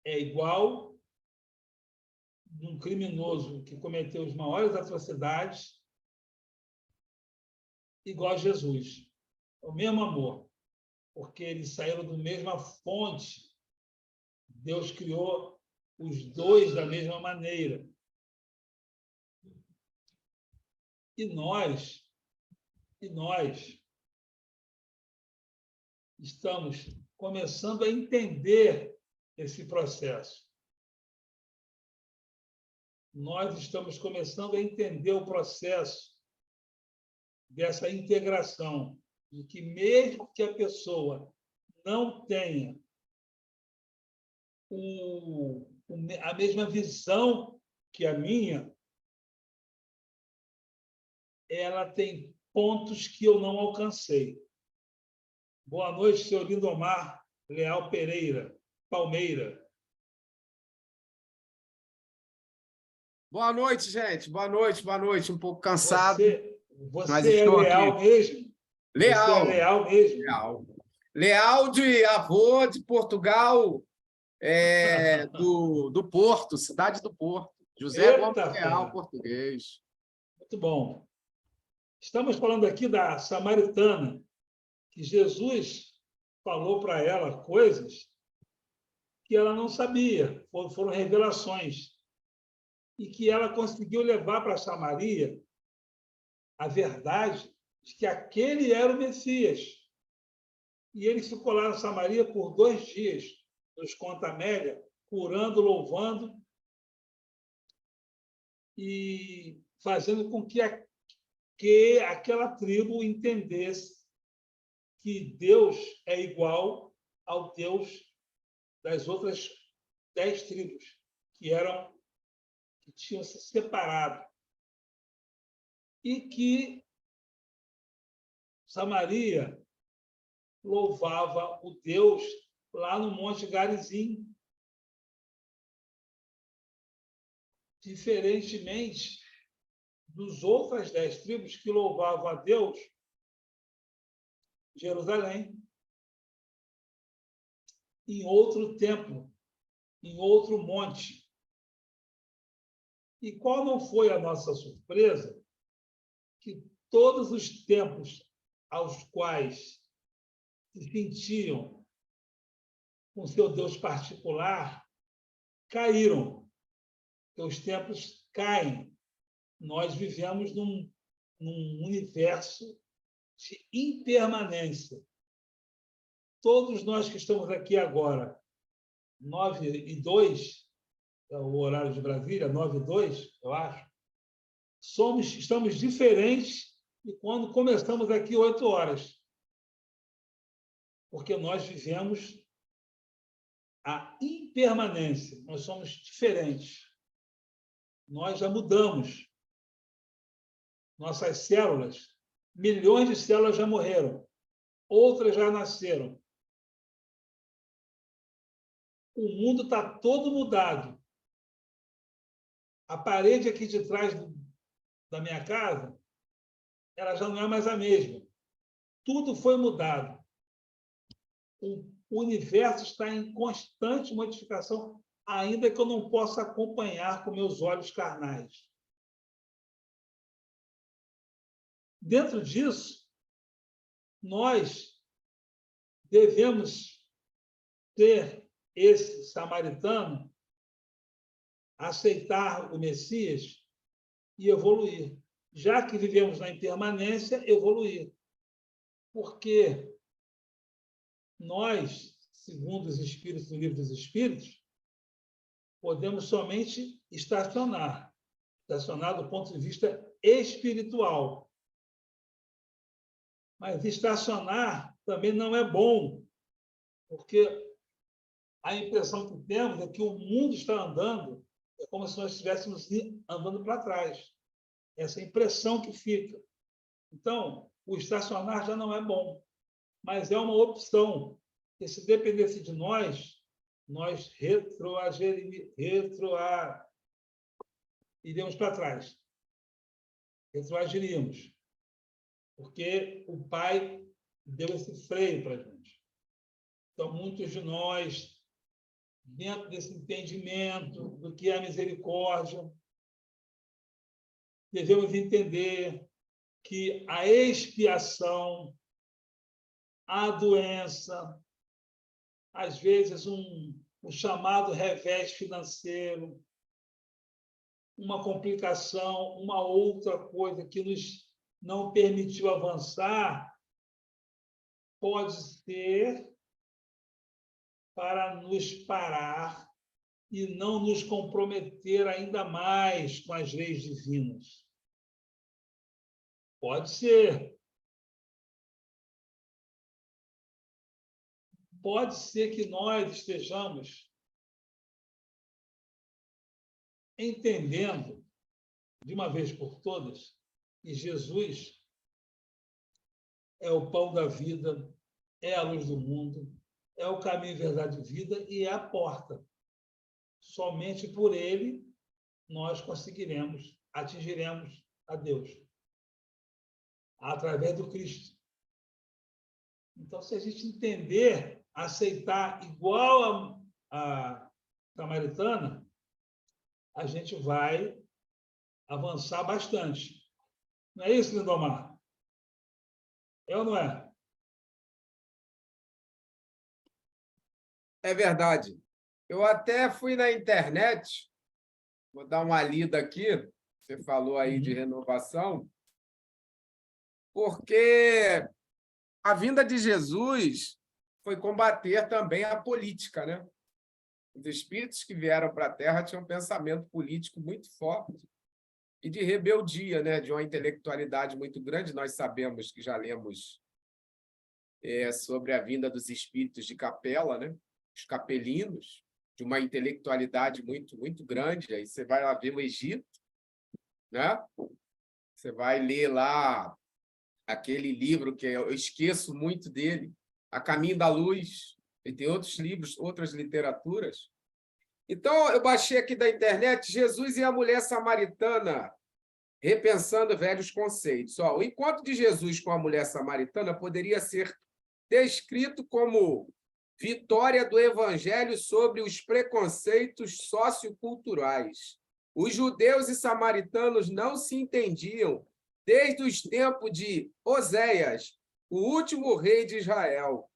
é igual de um criminoso que cometeu as maiores atrocidades, igual a Jesus. É o mesmo amor, porque eles saíram da mesma fonte. Deus criou os dois da mesma maneira. E nós estamos começando a entender esse processo. Nós estamos começando a entender o processo dessa integração, de que mesmo que a pessoa não tenha a mesma visão que a minha, ela tem pontos que eu não alcancei. Boa noite, senhor Lindomar Leal Pereira, Palmeira. Boa noite, gente. Boa noite, boa noite. Um pouco cansado. Mas Você é estou leal aqui. mesmo? Leal. Você é leal mesmo? Leal. Leal de avô de Portugal, do Porto, cidade do Porto. José Gomes Eita, Leal, pé. português. Muito bom. Estamos falando aqui da samaritana, que Jesus falou para ela coisas que ela não sabia, foram revelações, e que ela conseguiu levar para Samaria a verdade de que aquele era o Messias. E ele ficou lá na Samaria por 2 dias, nos conta a Amélia, curando, louvando e fazendo com que aquela tribo entendesse que Deus é igual ao Deus das outras 10 tribos, que tinham se separado. E que Samaria louvava o Deus lá no Monte Garizim. Diferentemente dos outras 10 tribos que louvavam a Deus em Jerusalém, em outro templo, em outro monte. E qual não foi a nossa surpresa? Que todos os templos aos quais se sentiam com seu Deus particular caíram. Os templos caem. Nós vivemos num universo de impermanência. Todos nós que estamos aqui agora, 9:02, é o horário de Brasília, 9:02, eu acho, estamos diferentes de quando começamos aqui 8 horas. Porque nós vivemos a impermanência, nós somos diferentes. Nós já mudamos. Nossas células, milhões de células já morreram, outras já nasceram. O mundo está todo mudado. A parede aqui de trás da minha casa, ela já não é mais a mesma. Tudo foi mudado. O universo está em constante modificação, ainda que eu não possa acompanhar com meus olhos carnais. Dentro disso, nós devemos ter esse samaritano, aceitar o Messias e evoluir. Já que vivemos na impermanência, evoluir. Porque nós, segundo os Espíritos do Livro dos Espíritos, podemos somente estacionar. Estacionar do ponto de vista espiritual. Mas estacionar também não é bom, porque a impressão que temos é que o mundo está andando, é como se nós estivéssemos andando para trás. essa impressão que fica. Então, o estacionar já não é bom, mas é uma opção, que se dependesse de nós iríamos para trás, retroagiríamos, porque o Pai deu esse freio para a gente. Então, muitos de nós, dentro desse entendimento do que é a misericórdia, devemos entender que a expiação, a doença, às vezes um chamado revés financeiro, uma complicação, uma outra coisa que nos não permitiu avançar, pode ser para nos parar e não nos comprometer ainda mais com as leis divinas. Pode ser. Pode ser que nós estejamos entendendo, de uma vez por todas, que Jesus é o pão da vida, é a luz do mundo, é o caminho, verdade e vida e é a porta. Somente por ele nós atingiremos a Deus, através do Cristo. Então, se a gente entender, aceitar igual a samaritana, a gente vai avançar bastante. Não é isso, Lindomar? É ou não é? É verdade. Eu até fui na internet, vou dar uma lida aqui, você falou aí de renovação, porque a vinda de Jesus foi combater também a política, né? Os espíritos que vieram para a Terra tinham um pensamento político muito forte e de rebeldia, né? De uma intelectualidade muito grande. Nós sabemos que já lemos sobre a vinda dos espíritos de Capela, né? Os capelinos, de uma intelectualidade muito, muito grande. Aí você vai lá ver o Egito, né? Você vai ler lá aquele livro que eu esqueço muito dele, A Caminho da Luz, e tem outros livros, outras literaturas. Então, eu baixei aqui da internet Jesus e a mulher samaritana, repensando velhos conceitos. Ó, o encontro de Jesus com a mulher samaritana poderia ser descrito como vitória do evangelho sobre os preconceitos socioculturais. Os judeus e samaritanos não se entendiam desde os tempos de Oséias, o último rei de Israel.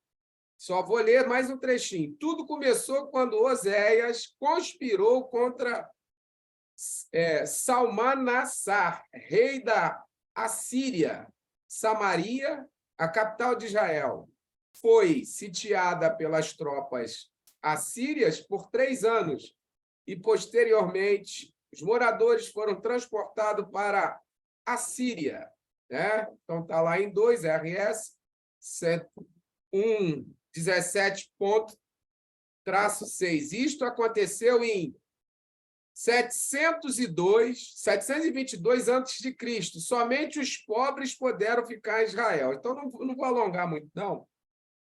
Só vou ler mais um trechinho. Tudo começou quando Oséias conspirou contra Salmanassar, rei da Assíria. Samaria, a capital de Israel, foi sitiada pelas tropas assírias por 3 anos e, posteriormente, os moradores foram transportados para a Síria, né? Então, está lá em 2 RS 117.6. Isto aconteceu em 722 a.C. Somente os pobres puderam ficar em Israel. Então, não vou alongar muito, não.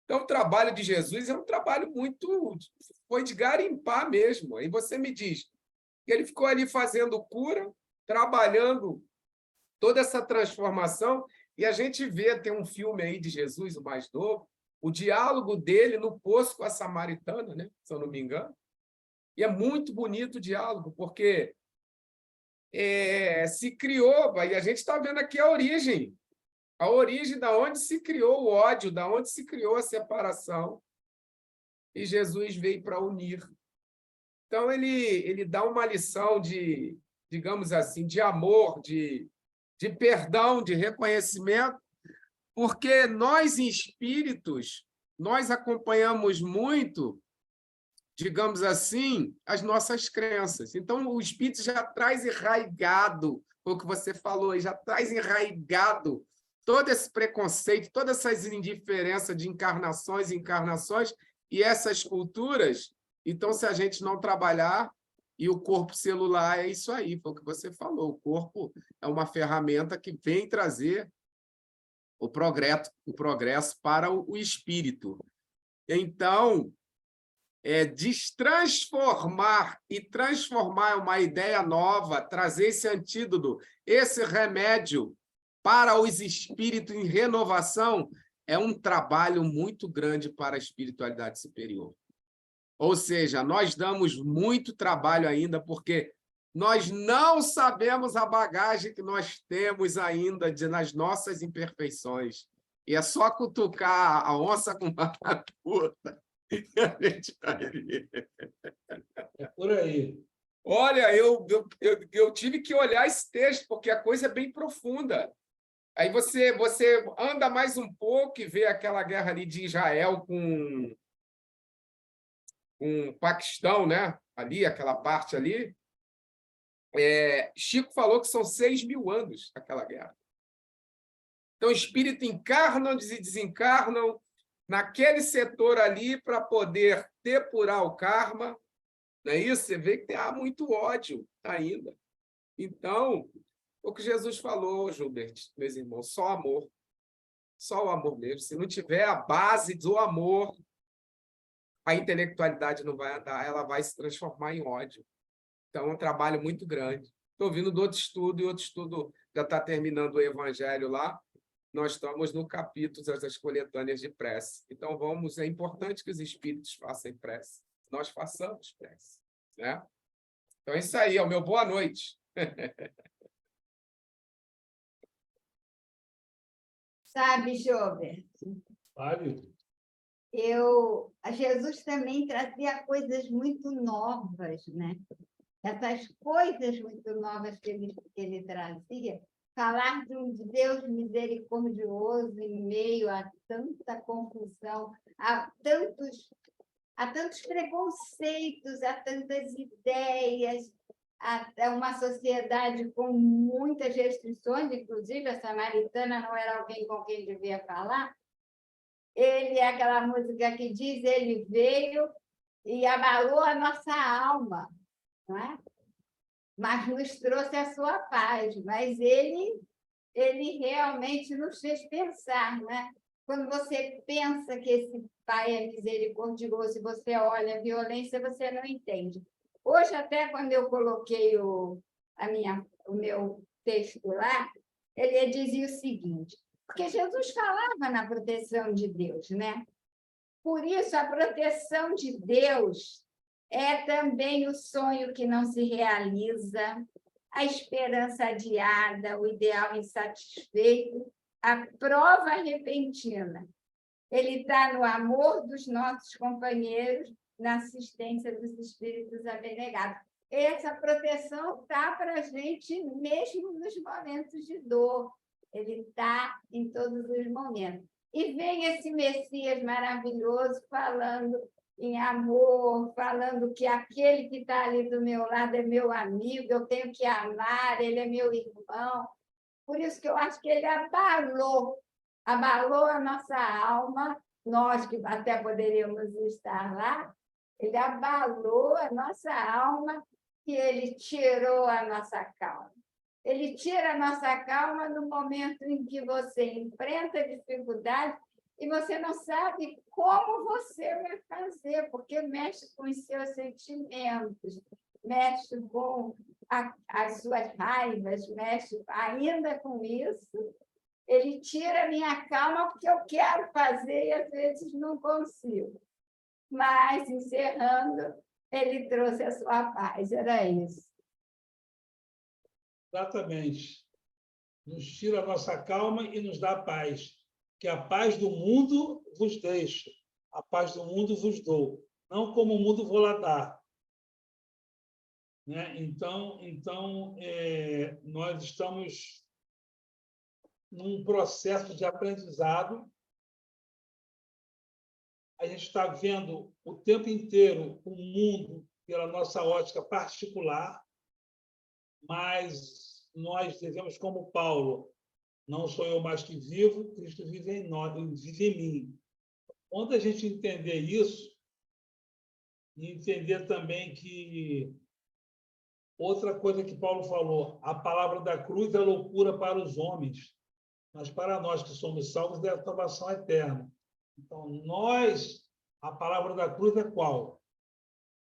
Então, o trabalho de Jesus é um trabalho muito... Foi de garimpar mesmo. Aí você me diz que ele ficou ali fazendo cura, trabalhando toda essa transformação, e a gente vê, tem um filme aí de Jesus, o mais novo, o diálogo dele no poço com a samaritana, né? Se eu não me engano. E é muito bonito o diálogo, porque se criou, e a gente está vendo aqui a origem da onde se criou o ódio, da onde se criou a separação, e Jesus veio para unir. Então, ele dá uma lição de, digamos assim, de amor, de perdão, de reconhecimento, porque nós, espíritos, nós acompanhamos muito, digamos assim, as nossas crenças. Então, o espírito já traz enraigado, foi o que você falou, já traz enraigado todo esse preconceito, todas essas indiferenças de encarnações e essas culturas. Então, se a gente não trabalhar, E o corpo celular é isso aí, foi o que você falou. O corpo é uma ferramenta que vem trazer o progresso para o espírito. Então, destransformar e transformar uma ideia nova, trazer esse antídoto, esse remédio para os espíritos em renovação, é um trabalho muito grande para a espiritualidade superior. Ou seja, nós damos muito trabalho ainda, porque nós não sabemos a bagagem que nós temos ainda nas nossas imperfeições. E é só cutucar a onça com vara curta que a gente vai ver. É por aí. Olha, eu tive que olhar esse texto, porque a coisa é bem profunda. Aí você anda mais um pouco e vê aquela guerra ali de Israel com o Paquistão, né? Ali, aquela parte ali. Chico falou que são 6.000 anos aquela guerra. Então, espíritos encarnam e desencarnam naquele setor ali para poder depurar o karma. Não é isso? Você vê que há muito ódio ainda. Então, o que Jesus falou, Gilbert, meus irmãos, só amor. Só o amor mesmo. Se não tiver a base do amor, a intelectualidade não vai andar, ela vai se transformar em ódio. Então, é um trabalho muito grande. Estou vindo do outro estudo, e outro estudo já está terminando o Evangelho lá. Nós estamos no capítulo das coletâneas de prece. Então, é importante que os espíritos façam prece. Nós façamos prece. Né? Então, é isso aí, é o meu boa noite. Sabe, Jober, Fábio, Jesus também trazia coisas muito novas, né? Essas coisas muito novas que ele trazia, falar de um Deus misericordioso em meio a tanta confusão, a tantos preconceitos, a tantas ideias, a uma sociedade com muitas restrições, inclusive a samaritana não era alguém com quem devia falar. Ele é aquela música que diz, ele veio e abalou a nossa alma, não é? Mas nos trouxe a sua paz, mas ele realmente nos fez pensar, né? Quando você pensa que esse Pai é misericordioso e você olha a violência, você não entende. Hoje, até quando eu coloquei o meu texto lá, ele dizia o seguinte, porque Jesus falava na proteção de Deus, né? Por isso, a proteção de Deus é também o sonho que não se realiza, a esperança adiada, o ideal insatisfeito, a prova repentina. Ele está no amor dos nossos companheiros, na assistência dos espíritos abnegados. Essa proteção está para a gente mesmo nos momentos de dor. Ele está em todos os momentos. E vem esse Messias maravilhoso falando em amor, falando que aquele que está ali do meu lado é meu amigo, eu tenho que amar, ele é meu irmão. Por isso que eu acho que ele abalou a nossa alma, nós que até poderíamos estar lá, ele abalou a nossa alma e ele tirou a nossa calma. Ele tira a nossa calma no momento em que você enfrenta dificuldade e você não sabe como você vai fazer, porque mexe com os seus sentimentos, mexe com as suas raivas, mexe ainda com isso. Ele tira a minha calma porque eu quero fazer e às vezes não consigo. Mas, encerrando, ele trouxe a sua paz, era isso. exatamente. Nos tira a nossa calma e nos dá paz. Que a paz do mundo vos deixo, a paz do mundo vos dou, não como o mundo vou lá dar. Né? Então, nós estamos num processo de aprendizado. A gente está vendo o tempo inteiro o mundo pela nossa ótica particular, mas nós devemos, como Paulo, não sou eu mais que vivo, Cristo vive em nós, vive em mim. Quando a gente entender isso, e entender também que Outra coisa que Paulo falou, a palavra da cruz é loucura para os homens, mas para nós que somos salvos é a salvação eterna. Então, a palavra da cruz é qual?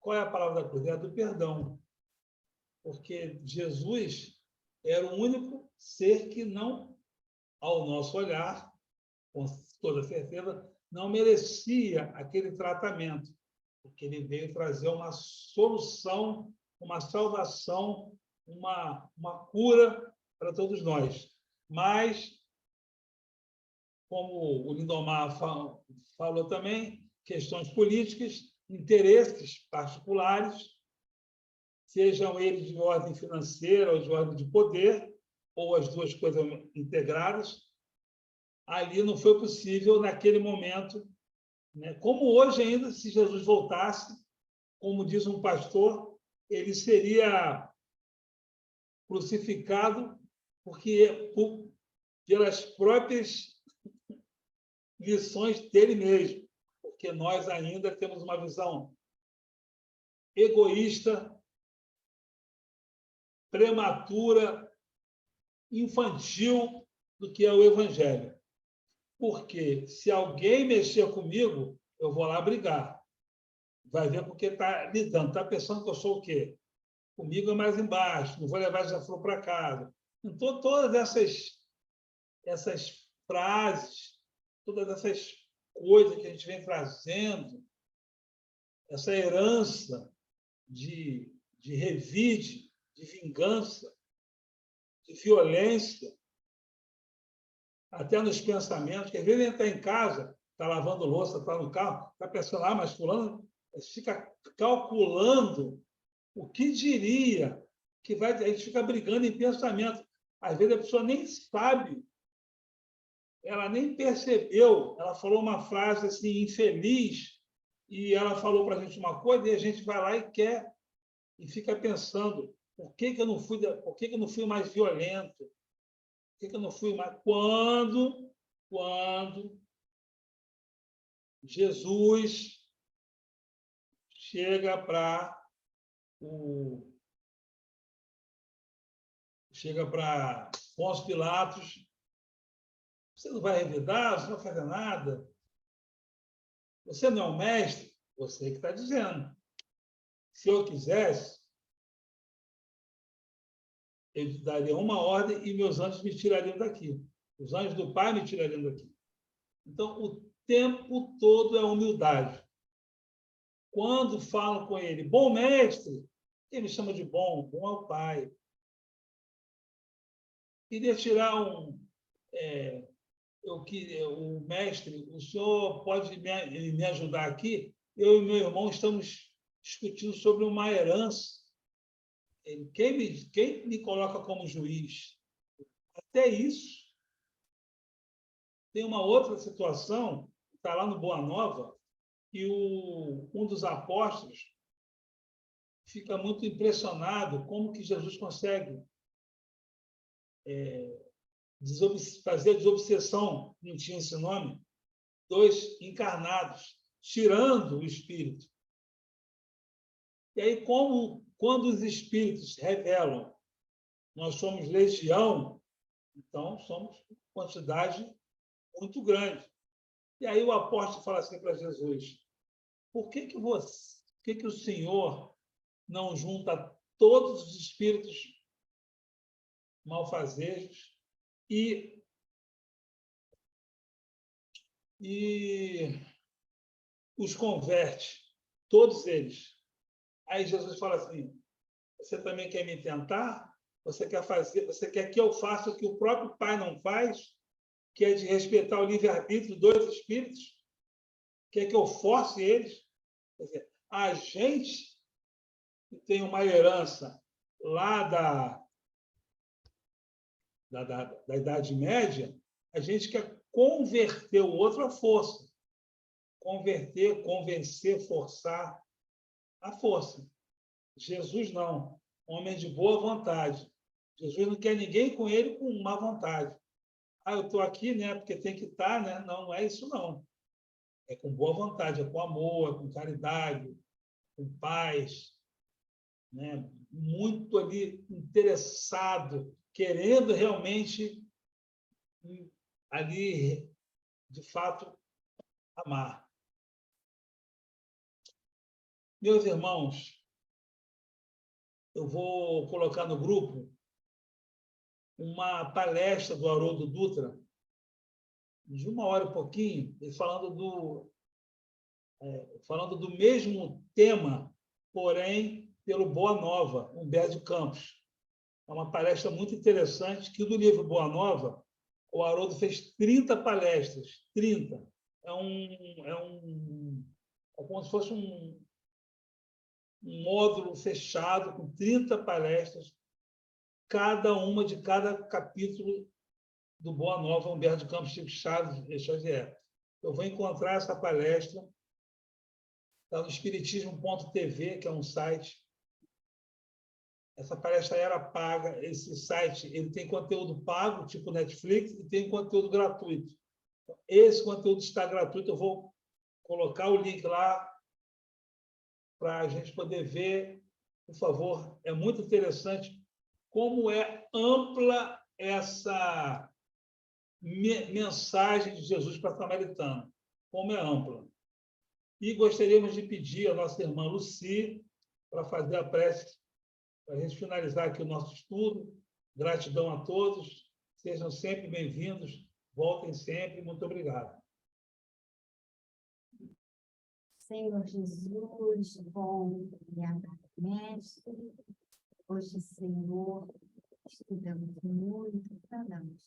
Qual é a palavra da cruz? É a do perdão. Porque Jesus era o único ser que não, ao nosso olhar, com toda certeza, não merecia aquele tratamento, porque ele veio trazer uma solução, uma salvação, uma cura para todos nós. Mas, como o Lindomar falou também, questões políticas, interesses particulares, sejam eles de ordem financeira ou de ordem de poder, ou as duas coisas integradas, ali não foi possível naquele momento, né? Como hoje ainda, se Jesus voltasse, como diz um pastor, ele seria crucificado pelas próprias lições dele mesmo, porque nós ainda temos uma visão egoísta, prematura, infantil do que é o Evangelho. Porque se alguém mexer comigo, eu vou lá brigar. Vai ver porque está lidando, está pensando que eu sou o quê? Comigo é mais embaixo, não vou levar essa flor para casa. Então, todas essas frases, todas essas coisas que a gente vem trazendo, essa herança de revide, de vingança, de violência, até nos pensamentos, que às vezes a gente está em casa, está lavando louça, está no carro, está pensando, mas fulano fica calculando o que diria, a gente fica brigando em pensamento. Às vezes a pessoa nem sabe, ela nem percebeu, ela falou uma frase assim, infeliz, e ela falou para a gente uma coisa, e a gente vai lá e quer, e fica pensando, por que eu não fui mais violento? Por que eu não fui mais? Quando Jesus chega para Pôncio Pilatos, você não vai revidar, você não vai fazer nada, você não é o mestre, você que está dizendo. Se eu quisesse, eu daria uma ordem e meus anjos me tirariam daqui. Os anjos do Pai me tirariam daqui. Então, o tempo todo é humildade. Quando falam com ele, bom mestre, quem me chama de bom? Bom é o Pai. Queria tirar o mestre, o senhor pode me ajudar aqui? Eu e meu irmão estamos discutindo sobre uma herança. Quem me coloca como juiz? Até isso. Tem uma outra situação, está lá no Boa Nova, que um dos apóstolos fica muito impressionado como que Jesus consegue fazer a desobsessão, não tinha esse nome, dois encarnados, tirando o espírito. E aí, quando os espíritos revelam, nós somos legião, então somos quantidade muito grande. E aí o apóstolo fala assim para Jesus, por que o Senhor não junta todos os espíritos malfazejos e os converte, todos eles? Aí Jesus fala assim, você também quer me tentar? Você quer que eu faça o que o próprio Pai não faz, que é de respeitar o livre-arbítrio dos dois espíritos? Quer que eu force eles? Quer dizer, a gente que tem uma herança lá da Idade Média, a gente quer converter o outro à força. Converter, convencer, forçar à força. Jesus não. Homem de boa vontade. Jesus não quer ninguém com ele com má vontade. Eu estou aqui, né, porque tem que estar, né? Não é isso, não. É com boa vontade, é com amor, é com caridade, com paz. né, muito ali interessado, querendo realmente ali, de fato, amar. Meus irmãos, eu vou colocar no grupo uma palestra do Haroldo Dutra, de 1 hora e pouquinho, ele falando do mesmo tema, porém, pelo Boa Nova, Humberto de Campos. É uma palestra muito interessante, que do livro Boa Nova, o Haroldo fez 30 palestras. 30. É como se fosse um módulo fechado, com 30 palestras, cada uma de cada capítulo do Boa Nova, Humberto de Campos, Chico Xavier. Eu vou encontrar essa palestra, está no espiritismo.tv, que é um site. Essa palestra era paga. Esse site ele tem conteúdo pago, tipo Netflix, e tem conteúdo gratuito. Esse conteúdo está gratuito, eu vou colocar o link lá para a gente poder ver, por favor. É muito interessante como é ampla essa mensagem de Jesus para a samaritana, como é ampla. E gostaríamos de pedir à nossa irmã Luci para fazer a prece, para a gente finalizar aqui o nosso estudo. Gratidão a todos, sejam sempre bem-vindos, voltem sempre, muito obrigado. Senhor Jesus, bom e amado mestre, hoje, Senhor, estudamos muito, falamos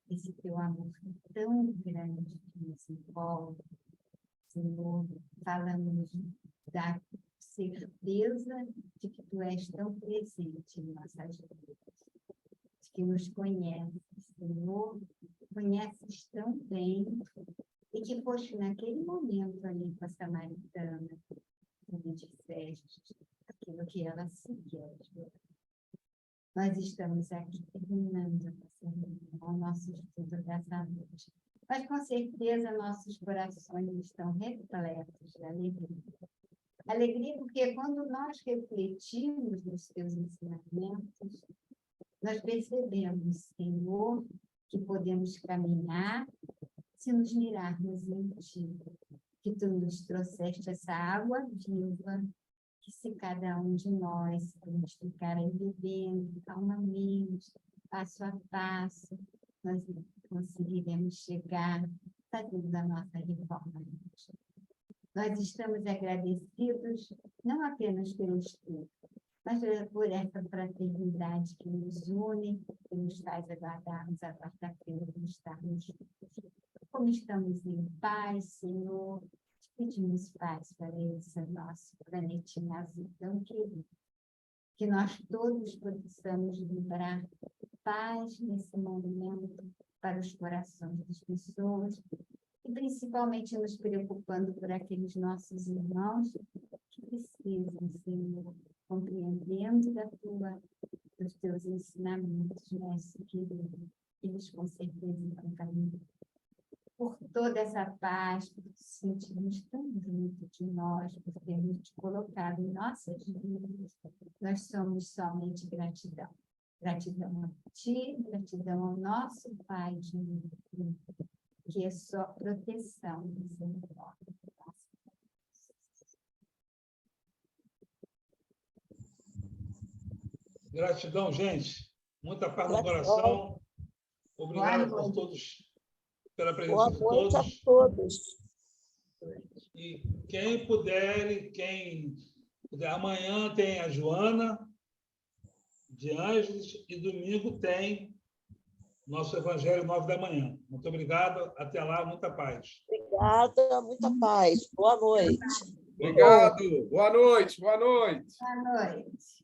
esse teu amor tão grande que nos envolve. Senhor, falamos da certeza de que tu és tão presente em nossas vidas, de que nos conheces, Senhor, conheces tão bem, e que foste naquele momento ali com a samaritana, como disseste, aquilo que ela seguia. Nós estamos aqui terminando o nosso estudo dessa noite. Mas, com certeza, nossos corações estão repletos de alegria. Alegria porque, quando nós refletimos nos teus ensinamentos, nós percebemos, Senhor, que podemos caminhar se nos mirarmos em Ti, que Tu nos trouxeste essa água viva, que se cada um de nós podemos ficar aí bebendo calmamente, passo a passo, nós conseguiremos chegar fazendo a nossa reforma. Nós estamos agradecidos não apenas pelo estudo, mas por essa fraternidade que nos une, que nos faz aguardarmos a quarta-feira de estarmos juntos. Como estamos em paz, Senhor, te pedimos paz para esse nosso planetinha azul tão querido. Que nós todos possamos vibrar paz nesse momento para os corações das pessoas, e principalmente nos preocupando por aqueles nossos irmãos que precisam, Senhor, compreendendo dos teus ensinamentos, mestre querido, eles com certeza estão caminhando. Por toda essa paz, por sentirmos tão junto de nós, por termos te colocado em nossas vidas, nós somos somente gratidão. Gratidão a Ti, gratidão ao nosso Pai de luz, que é só proteção e misericórdia. Gratidão, gente. Muita paz no coração. Obrigado por todos, pela presença de todos. Boa noite a todos. E quem puder, amanhã tem a Joana de Ângeles e domingo tem nosso Evangelho 9 da manhã. Muito obrigado. Até lá, muita paz. Obrigada, muita paz. Boa noite. Obrigado. Boa noite. Boa noite. Boa noite.